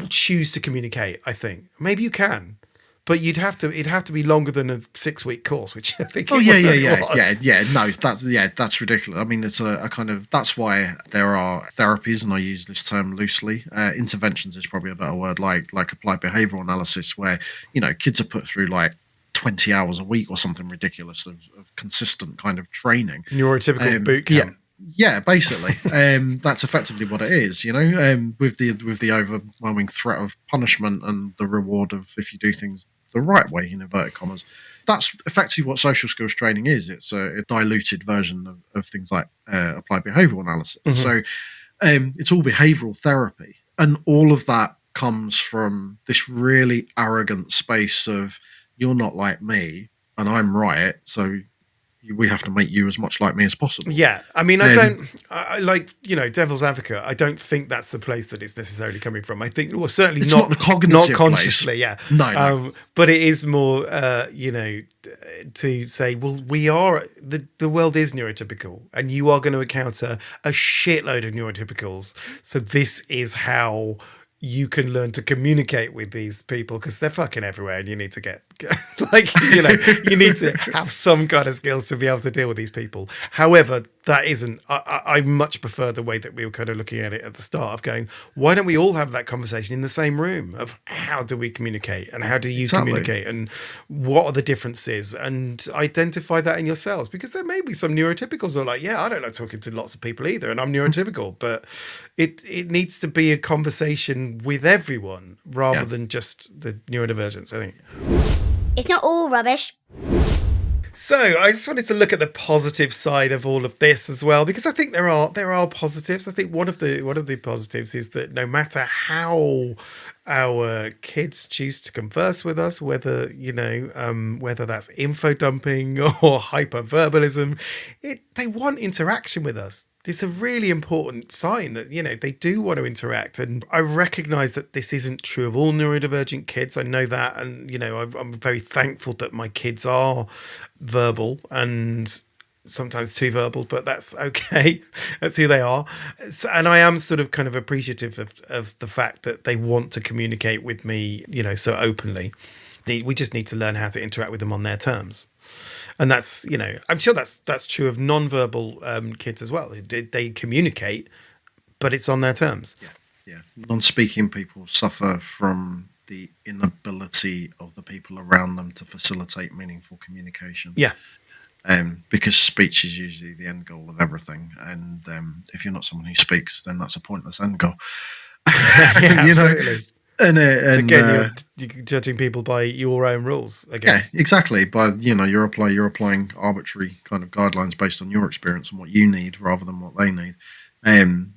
choose to communicate, I think. Maybe you can. But it'd have to be longer than a 6-week course, which I think. Oh it was. yeah. No, that's ridiculous. I mean, it's a kind of, that's why there are therapies, and I use this term loosely. Interventions is probably a better word, like applied behavioural analysis, where kids are put through like 20 hours a week or something ridiculous of consistent kind of training. Neurotypical boot camp. Yeah, basically, that's effectively what it is. With the overwhelming threat of punishment and the reward of if you do things the right way, in inverted commas. That's effectively what social skills training is. It's a diluted version of things like applied behavioural analysis. Mhm. So it's all behavioural therapy, and all of that comes from this really arrogant space of you're not like me and I'm right, so we have to make you as much like me as possible. Yeah, I mean, I like, devil's advocate. I don't think that's the place that it's necessarily coming from. I think, well, certainly It's not not the cognitive not place. consciously. Yeah, No. But it is more, to say, well, the world is neurotypical, and you are going to encounter a shitload of neurotypicals. So this is how you can learn to communicate with these people, because they're fucking everywhere, and you need to get you need to have some kind of skills to be able to deal with these people. However, that isn't, I much prefer the way that we were kind of looking at it at the start of going, why don't we all have that conversation in the same room of how do we communicate and how do you communicate and what are the differences, and identify that in yourselves, because there may be some neurotypicals who are like, yeah, I don't like talking to lots of people either, and I'm neurotypical, but it needs to be a conversation with everyone rather than just the neurodivergents, I think. It's not all rubbish. So I just wanted to look at the positive side of all of this as well, because I think there are positives. I think one of the positives is that no matter how our kids choose to converse with us, whether whether that's info dumping or hyperverbalism, they want interaction with us. It's a really important sign that, they do want to interact. And I recognize that this isn't true of all neurodivergent kids. I know that. And, I'm very thankful that my kids are verbal and sometimes too verbal, but that's okay. That's who they are. So, and I am sort of kind of appreciative of the fact that they want to communicate with me, so openly. We just need to learn how to interact with them on their terms. And that's, I'm sure that's true of non-verbal kids as well. They communicate, but it's on their terms. Yeah. Non-speaking people suffer from the inability of the people around them to facilitate meaningful communication. Yeah. Because speech is usually the end goal of everything. And if you're not someone who speaks, then that's a pointless end goal. Yeah, absolutely. And again, you're judging people by your own rules. Again. Yeah, exactly. But you're applying arbitrary kind of guidelines based on your experience and what you need rather than what they need. And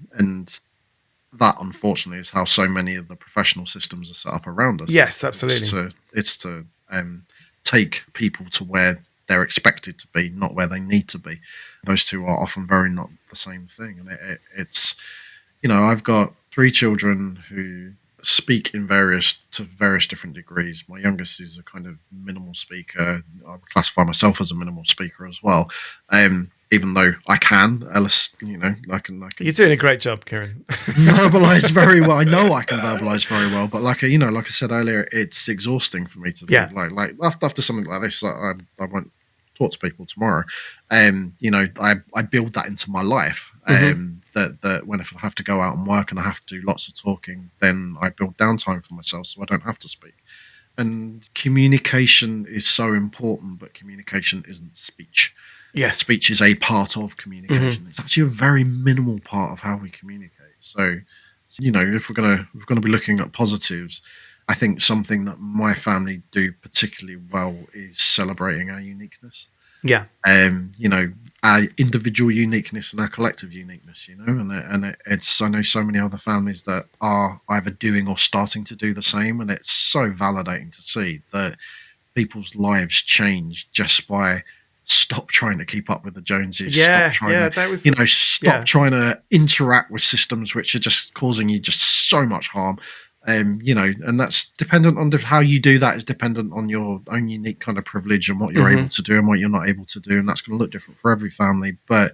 that, unfortunately, is how so many of the professional systems are set up around us. Yes, absolutely. It's to take people to where they're expected to be, not where they need to be. Those two are often very not the same thing. And it's, I've got three children who speak in various different degrees. My youngest is a kind of minimal speaker. I would classify myself as a minimal speaker as well. Even though I can, Alice, I can. You're doing a great job, Kieran. Verbalize very well. I know I can verbalize very well, but like I said earlier, it's exhausting for me to do. Like after something like this, I won't talk to people tomorrow. I build that into my life. That when if I have to go out and work and I have to do lots of talking, then I build downtime for myself so I don't have to speak. And communication is so important, but communication isn't speech. Yes. Speech is a part of communication. It's actually a very minimal part of how we communicate. So if we're gonna be looking at positives, I think something that my family do particularly well is celebrating our uniqueness. Yeah. Our individual uniqueness and our collective uniqueness, and it's, I know so many other families that are either doing or starting to do the same, and it's so validating to see that people's lives change just by stop trying to keep up with the Joneses. Stop trying trying to interact with systems which are just causing you just so much harm. And that's dependent on how you do that is dependent on your own unique kind of privilege and what you're able to do and what you're not able to do. And that's going to look different for every family. But,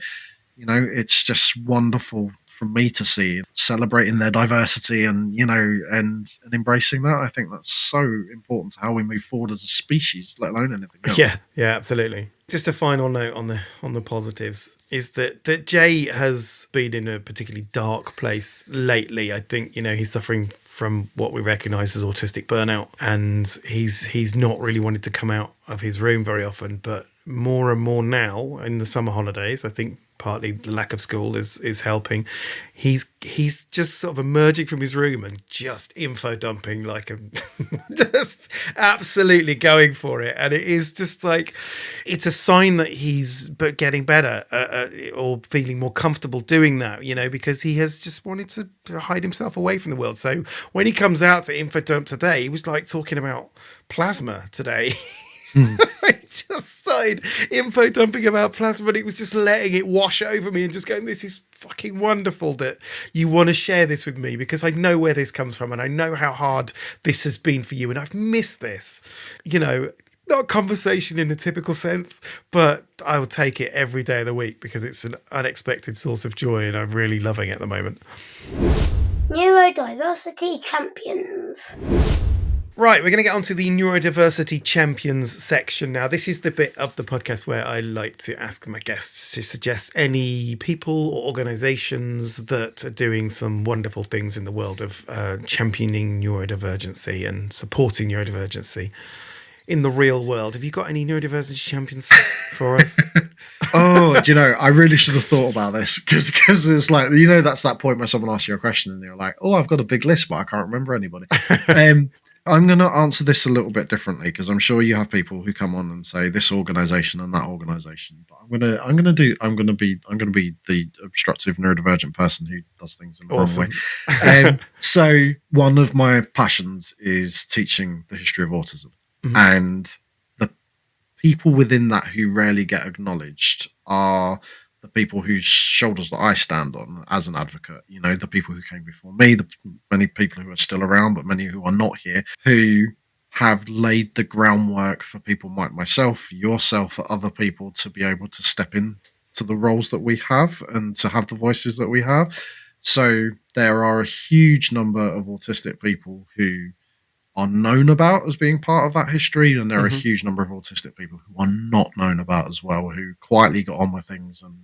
it's just wonderful for me to see celebrating their diversity and embracing that. I think that's so important to how we move forward as a species, let alone anything else. Yeah, absolutely. Just a final note on the positives is that Jay has been in a particularly dark place lately. I think, he's suffering from what we recognise as autistic burnout, and he's not really wanted to come out of his room very often, but more and more now in the summer holidays, I think partly the lack of school is helping. He's just sort of emerging from his room and just info dumping like just absolutely going for it. And it is just like, it's a sign that he's getting better or feeling more comfortable doing that, because he has just wanted to hide himself away from the world. So when he comes out to info dump today, he was like talking about plasma today. I just started info dumping about plasma, and it was just letting it wash over me and just going, this is fucking wonderful that you want to share this with me, because I know where this comes from and I know how hard this has been for you, and I've missed this. Not conversation in a typical sense, but I will take it every day of the week because it's an unexpected source of joy and I'm really loving it at the moment. Neurodiversity champions. Right, we're going to get on to the neurodiversity champions section now. This is the bit of the podcast where I like to ask my guests to suggest any people or organisations that are doing some wonderful things in the world of championing neurodivergency and supporting neurodivergency in the real world. Have you got any neurodiversity champions for us? Oh, I really should have thought about this because it's like, that's that point where someone asks you a question and you're like, oh, I've got a big list, but I can't remember anybody. I'm going to answer this a little bit differently because I'm sure you have people who come on and say this organisation and that organisation. But I'm going to be the obstructive neurodivergent person who does things in the wrong way. So one of my passions is teaching the history of autism, and the people within that who rarely get acknowledged are the people whose shoulders that I stand on as an advocate, the people who came before me, the many people who are still around, but many who are not here, who have laid the groundwork for people like myself, yourself, for other people to be able to step in to the roles that we have and to have the voices that we have. So there are a huge number of autistic people who are known about as being part of that history, and there are a huge number of autistic people who are not known about as well, who quietly got on with things and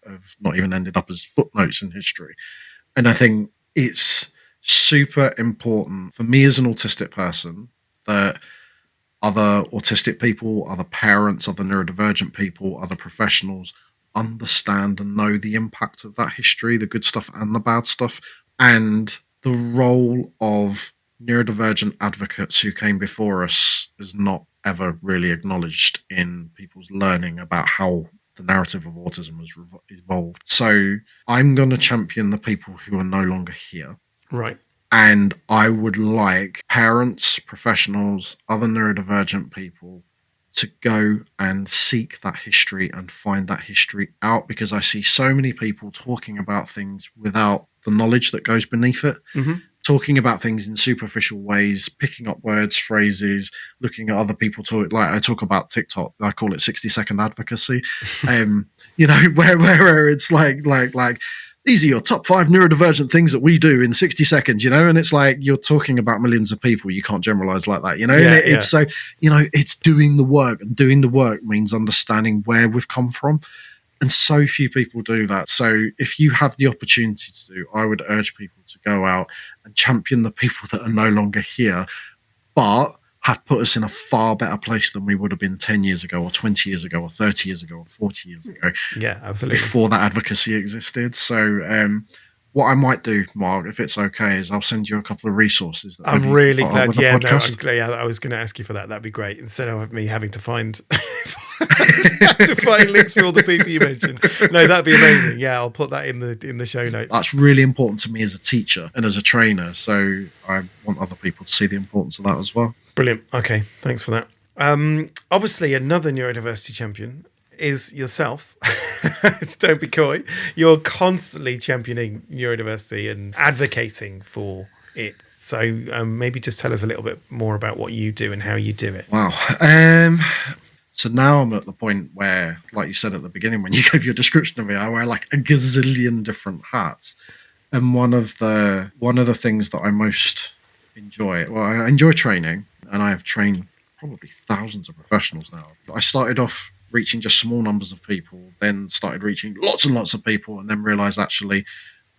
have not even ended up as footnotes in history. And I think it's super important for me as an autistic person that other autistic people, other parents, other neurodivergent people, other professionals understand and know the impact of that history, the good stuff and the bad stuff, and the role of neurodivergent advocates who came before us is not ever really acknowledged in people's learning about how the narrative of autism has evolved. So I'm going to champion the people who are no longer here. Right. And I would like parents, professionals, other neurodivergent people to go and seek that history and find that history out, because I see so many people talking about things without the knowledge that goes beneath it. Mm-hmm. Talking about things in superficial ways, picking up words, phrases, looking at other people talk. Like I talk about TikTok, I call it 60-second advocacy. Where it's like these are your top 5 neurodivergent things that we do in 60 seconds, and it's like you're talking about millions of people. You can't generalize like that, It's so, it's doing the work, and doing the work means understanding where we've come from. And so few people do that. So if you have the opportunity to do, I would urge people to go out and champion the people that are no longer here, but have put us in a far better place than we would have been 10 years ago or 20 years ago or 30 years ago or 40 years ago. Yeah, absolutely. Before that advocacy existed. So what I might do, Mark, if it's okay, is I'll send you a couple of resources. That I'm really glad. Yeah, I was going to ask you for that. That'd be great. Instead of me having to find links for all the people you mentioned. No, that'd be amazing. Yeah, I'll put that in the show notes. That's really important to me as a teacher and as a trainer. So I want other people to see the importance of that as well. Brilliant. Okay, thanks for that. Obviously, another neurodiversity champion is yourself. Don't be coy. You're constantly championing neurodiversity and advocating for it. So maybe just tell us a little bit more about what you do and how you do it. Wow. So now I'm at the point where, like you said at the beginning, when you gave your description of me, I wear like a gazillion different hats. And one of the things that I most enjoy, well, I enjoy training, and I have trained probably thousands of professionals now. I started off reaching just small numbers of people, then started reaching lots and lots of people, and then realized actually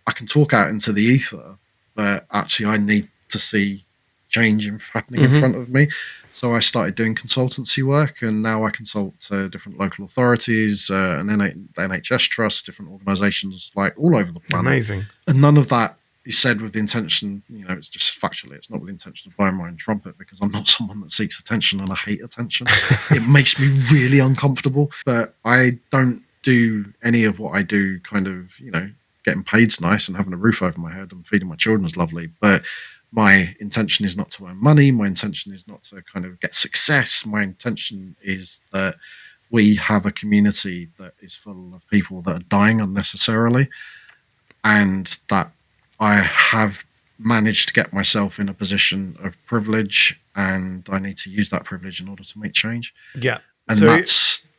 I can talk out into the ether, but actually I need to see change happening in front of me. So I started doing consultancy work, and now I consult different local authorities, and NHS trusts, different organisations like all over the planet. Amazing. And none of that is said with the intention, it's just factually, it's not with the intention of blowing my own trumpet, because I'm not someone that seeks attention, and I hate attention. It makes me really uncomfortable. But I don't do any of what I do kind of, getting paid's nice and having a roof over my head and feeding my children is lovely. But my intention is not to earn money. My intention is not to kind of get success. My intention is that we have a community that is full of people that are dying unnecessarily, and that I have managed to get myself in a position of privilege, and I need to use that privilege in order to make change. Yeah. And so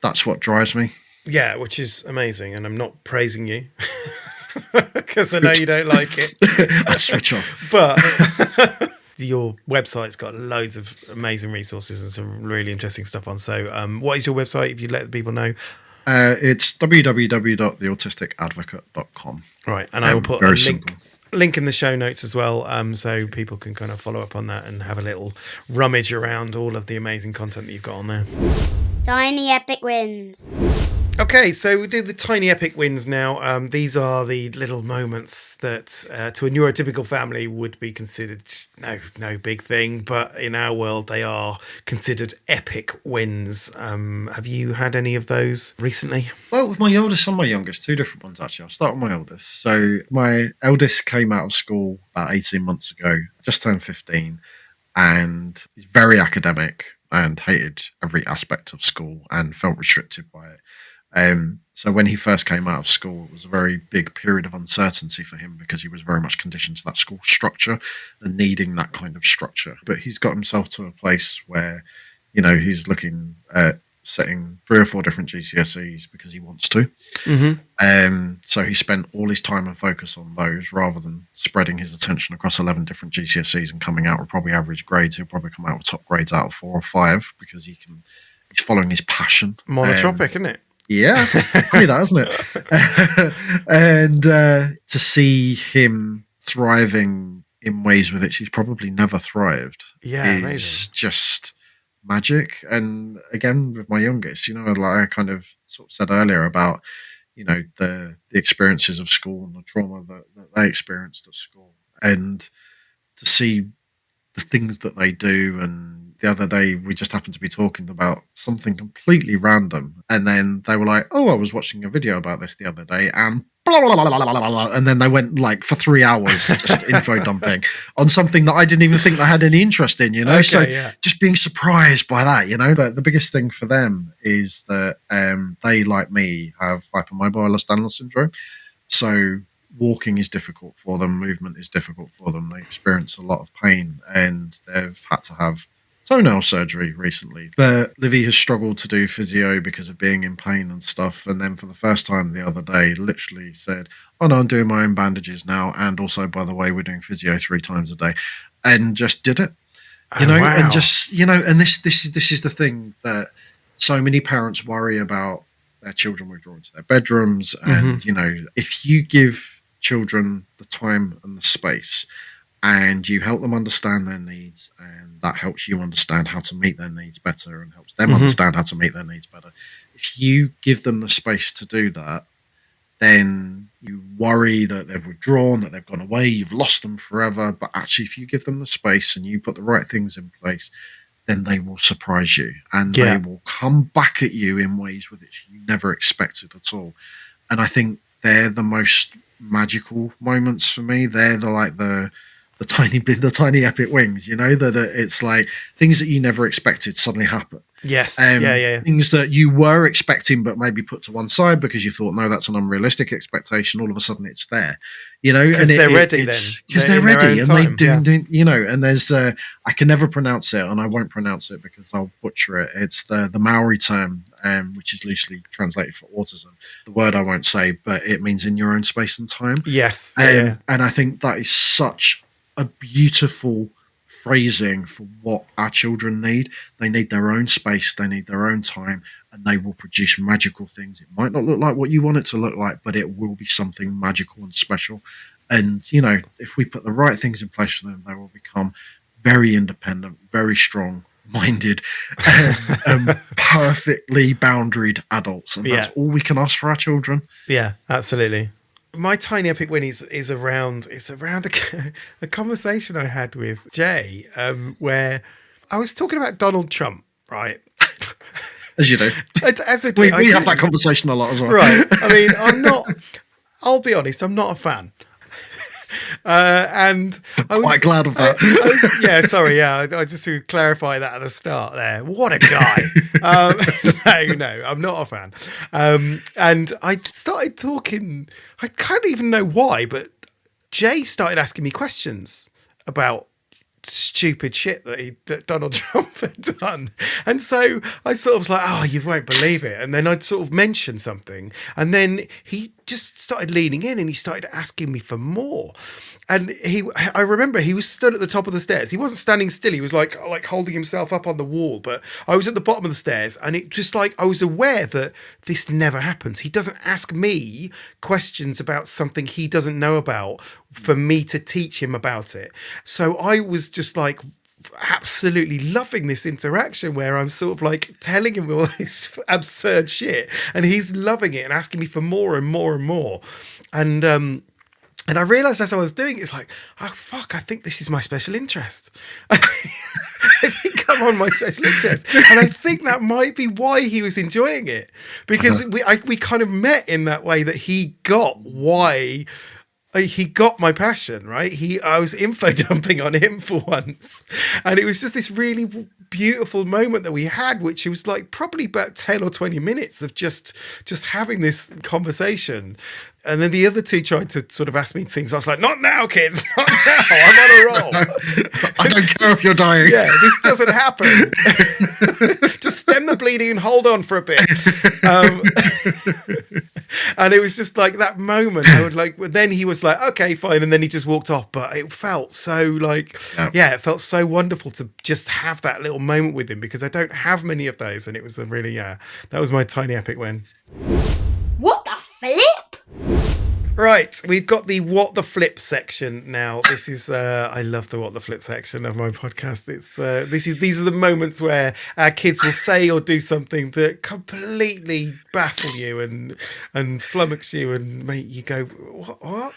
that's what drives me. Yeah, which is amazing. And I'm not praising you because I know you don't like it. I switch off. But your website's got loads of amazing resources and some really interesting stuff on. So what is your website, if you let the people know? It's www.theautisticadvocate.com. Right. And I will put a link in the show notes as well, so people can kind of follow up on that and have a little rummage around all of the amazing content that you've got on there. Tiny epic wins. Okay, so we do the tiny epic wins now. These are the little moments that to a neurotypical family would be considered no big thing, but in our world they are considered epic wins. Have you had any of those recently? Well, with my eldest and my youngest, two different ones actually. I'll start with my eldest. So my eldest came out of school about 18 months ago, just turned 15, and he's very academic and hated every aspect of school and felt restricted by it. So when he first came out of school, it was a very big period of uncertainty for him, because he was very much conditioned to that school structure and needing that kind of structure. But he's got himself to a place where, he's looking at setting 3 or 4 different GCSEs because he wants to. Mm-hmm. So he spent all his time and focus on those rather than spreading his attention across 11 different GCSEs and coming out with probably average grades. He'll probably come out with top grades out of 4 or 5 because he's following his passion. Monotropic, isn't it? Yeah, funny that, isn't it? And to see him thriving in ways with which he's probably never thrived is just magic. And again, with my youngest, like I kind of sort of said earlier about, the experiences of school and the trauma that they experienced at school, and to see the things that they do. And the other day, we just happened to be talking about something completely random. And then they were like, oh, I was watching a video about this the other day, and blah, blah, blah, blah, blah, blah. And then they went like for 3 hours just info dumping on something that I didn't even think they had any interest in, Okay, so just being surprised by that, But the biggest thing for them is that they, like me, have hyperverbalism syndrome. So walking is difficult for them, movement is difficult for them. They experience a lot of pain, and they've had to have toenail surgery recently. But Livy has struggled to do physio because of being in pain and stuff. And then for the first time the other day, literally said, "Oh no, I'm doing my own bandages now. And also, by the way, we're doing physio 3 times a day," and just did it. Wow. And just, and this is the thing that so many parents worry about their children withdrawing to their bedrooms. And, if you give children the time and the space and you help them understand their needs, and that helps you understand how to meet their needs better and helps them understand how to meet their needs better. If you give them the space to do that, then you worry that they've withdrawn, that they've gone away, you've lost them forever. But actually, if you give them the space and you put the right things in place, then they will surprise you, and they will come back at you in ways which you never expected at all. And I think they're the most magical moments for me. They're the tiny epic wings, that it's like things that you never expected suddenly happen. Yes. Things that you were expecting but maybe put to one side because you thought, no, that's an unrealistic expectation. All of a sudden it's there, because they're ready. Because they're ready, and they do, and there's I can never pronounce it, and I won't pronounce it because I'll butcher it. It's the Maori term, which is loosely translated for autism. The word I won't say, but it means in your own space and time. Yes. And I think that is such a beautiful phrasing for what our children need. They need their own space, they need their own time, and they will produce magical things. It might not look like what you want it to look like, but it will be something magical and special. And if we put the right things in place for them, they will become very independent, very strong minded, perfectly boundaried adults, and that's all we can ask for our children. Yeah, absolutely. My tiny epic win is around a conversation I had with Jay, where I was talking about Donald Trump, right? As you do. As I do. We have that conversation a lot as well. Right. I mean, I'll be honest, I'm not a fan. And I'm quite glad of that. I just to clarify that at the start there. What a guy. No, I'm not a fan. And I started talking, I can't even know why, but Jay started asking me questions about stupid shit that Donald Trump had done. And so I sort of was like, oh, you won't believe it. And then I'd sort of mention something, and then he just started leaning in and he started asking me for more. And I remember he was stood at the top of the stairs. He wasn't standing still. He was like holding himself up on the wall, but I was at the bottom of the stairs, and it just like, I was aware that this never happens. He doesn't ask me questions about something he doesn't know about for me to teach him about it. So I was just like absolutely loving this interaction where I'm sort of like telling him all this absurd shit, and he's loving it and asking me for more and more and more. And I realised as I was doing it, it's like, oh, fuck, I think this is my special interest. I think I'm on my special interest. And I think that might be why he was enjoying it. Because we kind of met in that way, that he got why... He got my passion, right? I was info dumping on him for once. And it was just this really beautiful moment that we had, which was like probably about 10 or 20 minutes of just having this conversation. And then the other two tried to sort of ask me things. I was like, not now, kids, not now. I'm on a roll. I don't care if you're dying. Yeah, this doesn't happen. Just stem the bleeding and hold on for a bit. And it was just like that moment. I would like, then he was like, okay, fine. And then he just walked off. But it felt so like, it felt so wonderful to just have that little moment with him, because I don't have many of those. And it was a really, that was my tiny epic win. What the flip? Right, we've got the what the flip section now. This is I love the what the flip section of my podcast. It's these are the moments where our kids will say or do something that completely baffle you and flummox you and make you go, what?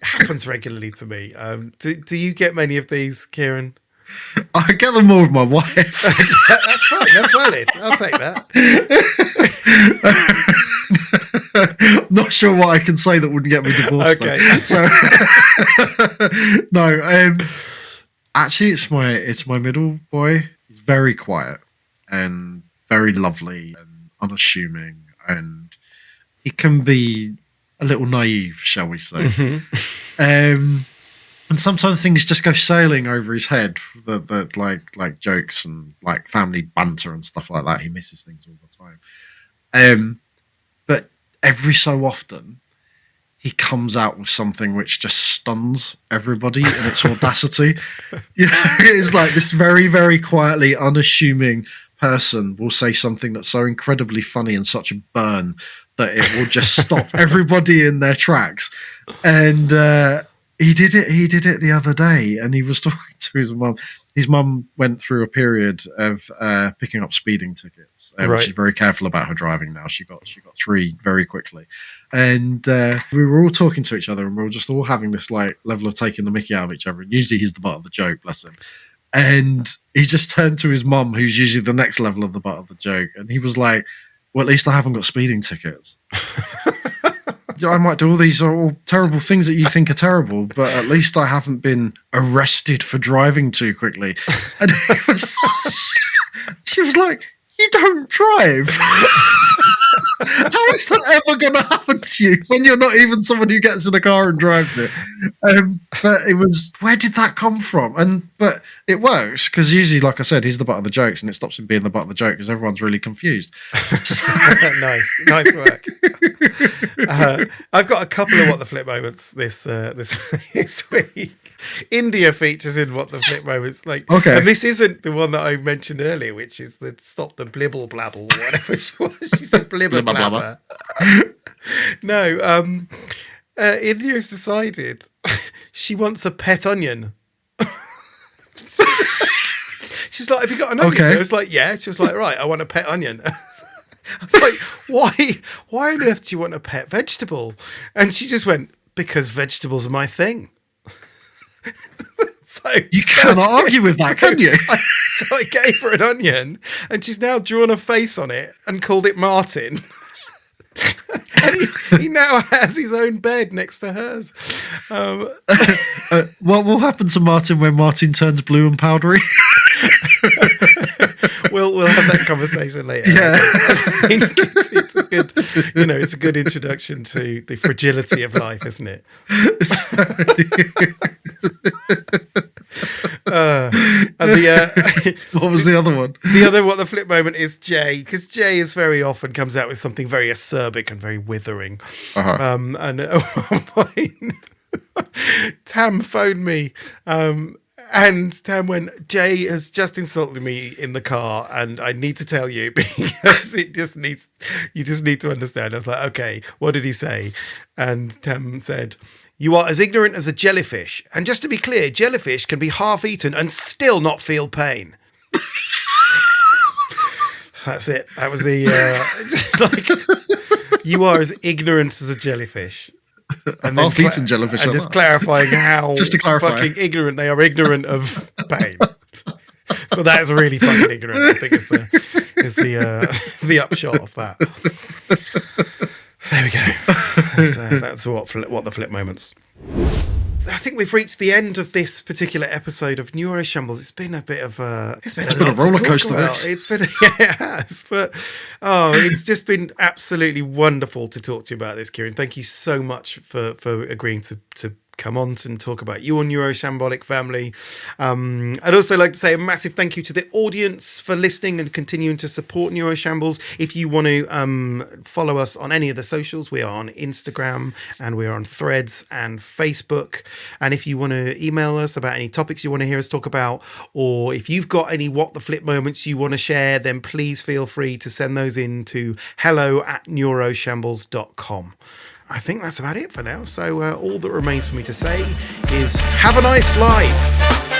Happens regularly to me. Do you get many of these, Kieran? I get them more with my wife. That's fine. That's valid. I'll take that. Not sure what I can say that wouldn't get me divorced. Okay. So no. Actually, it's my middle boy. He's very quiet and very lovely and unassuming, and he can be a little naive, shall we say. Mm-hmm. And sometimes things just go sailing over his head, that like jokes and like family banter and stuff like that. He misses things all the time. But every so often, he comes out with something which just stuns everybody in its audacity. It's like this very, very quietly unassuming person will say something that's so incredibly funny and such a burn that it will just stop everybody in their tracks. And he did it the other day, and he was talking to his mum. His mum went through a period of picking up speeding tickets. Right. She's very careful about her driving now. She got 3 very quickly, and we were all talking to each other, and we were just all having this like level of taking the mickey out of each other. And usually he's the butt of the joke, bless him. And he just turned to his mum, who's usually the next level of the butt of the joke, and he was like, "Well, at least I haven't got speeding tickets." I might do all these all terrible things that you think are terrible, but at least I haven't been arrested for driving too quickly. And she was like, "You don't drive." How is that ever going to happen to you when you're not even someone who gets in a car and drives it? But it was, where did that come from? But it works, because usually, like I said, he's the butt of the jokes, and it stops him being the butt of the joke because everyone's really confused. Nice work. I've got a couple of What the Flip moments this week. India features in What the Flip moments, okay. And this isn't the one that I mentioned earlier, which is the stop the blibble blabble, or whatever she was. She said blibble blabber. No, India's decided she wants a pet onion. She's like, "Have you got an onion?" Okay. I was like, "Yeah." She was like, "Right, I want a pet onion." I was like, why on earth do you want a pet vegetable? And she just went, "Because vegetables are my thing." So you cannot argue with that, can you? So I gave her an onion, and she's now drawn a face on it and called it Martin. And he now has his own bed next to hers. What will happen to Martin when Martin turns blue and powdery? We'll have that conversation later. Yeah. I think it's a good introduction to the fragility of life, isn't it? What was the other one? The other What the Flip moment is Jay, because Jay is very often comes out with something very acerbic and very withering. Uh-huh. And at one point, Tam phoned me, and Tam went, "Jay has just insulted me in the car, and I need to tell you because you just need to understand." I was like, "Okay, what did he say?" And Tam said, "You are as ignorant as a jellyfish. And just to be clear, jellyfish can be half eaten and still not feel pain." That's it. That was the you are as ignorant as a jellyfish. And half eaten jellyfish. And just clarifying how just to clarify, fucking ignorant they are, ignorant of pain. So that is really fucking ignorant, I think is the upshot of that. There we go. That's what the flip moments. I think we've reached the end of this particular episode of Neuroshambles. It's been a bit of a roller coaster. It's been it has, but it's just been absolutely wonderful to talk to you about this, Kieran. Thank you so much for agreeing to come on and talk about your neuroshambolic family. I'd also like to say a massive thank you to the audience for listening and continuing to support Neuroshambles. If you want to follow us on any of the socials, we are on Instagram and we're on Threads and Facebook. And if you want to email us about any topics you want to hear us talk about, or if you've got any What the Flip moments you want to share, then please feel free to send those in to hello@neuroshambles.com. I think that's about it for now. So all that remains for me to say is have a nice life.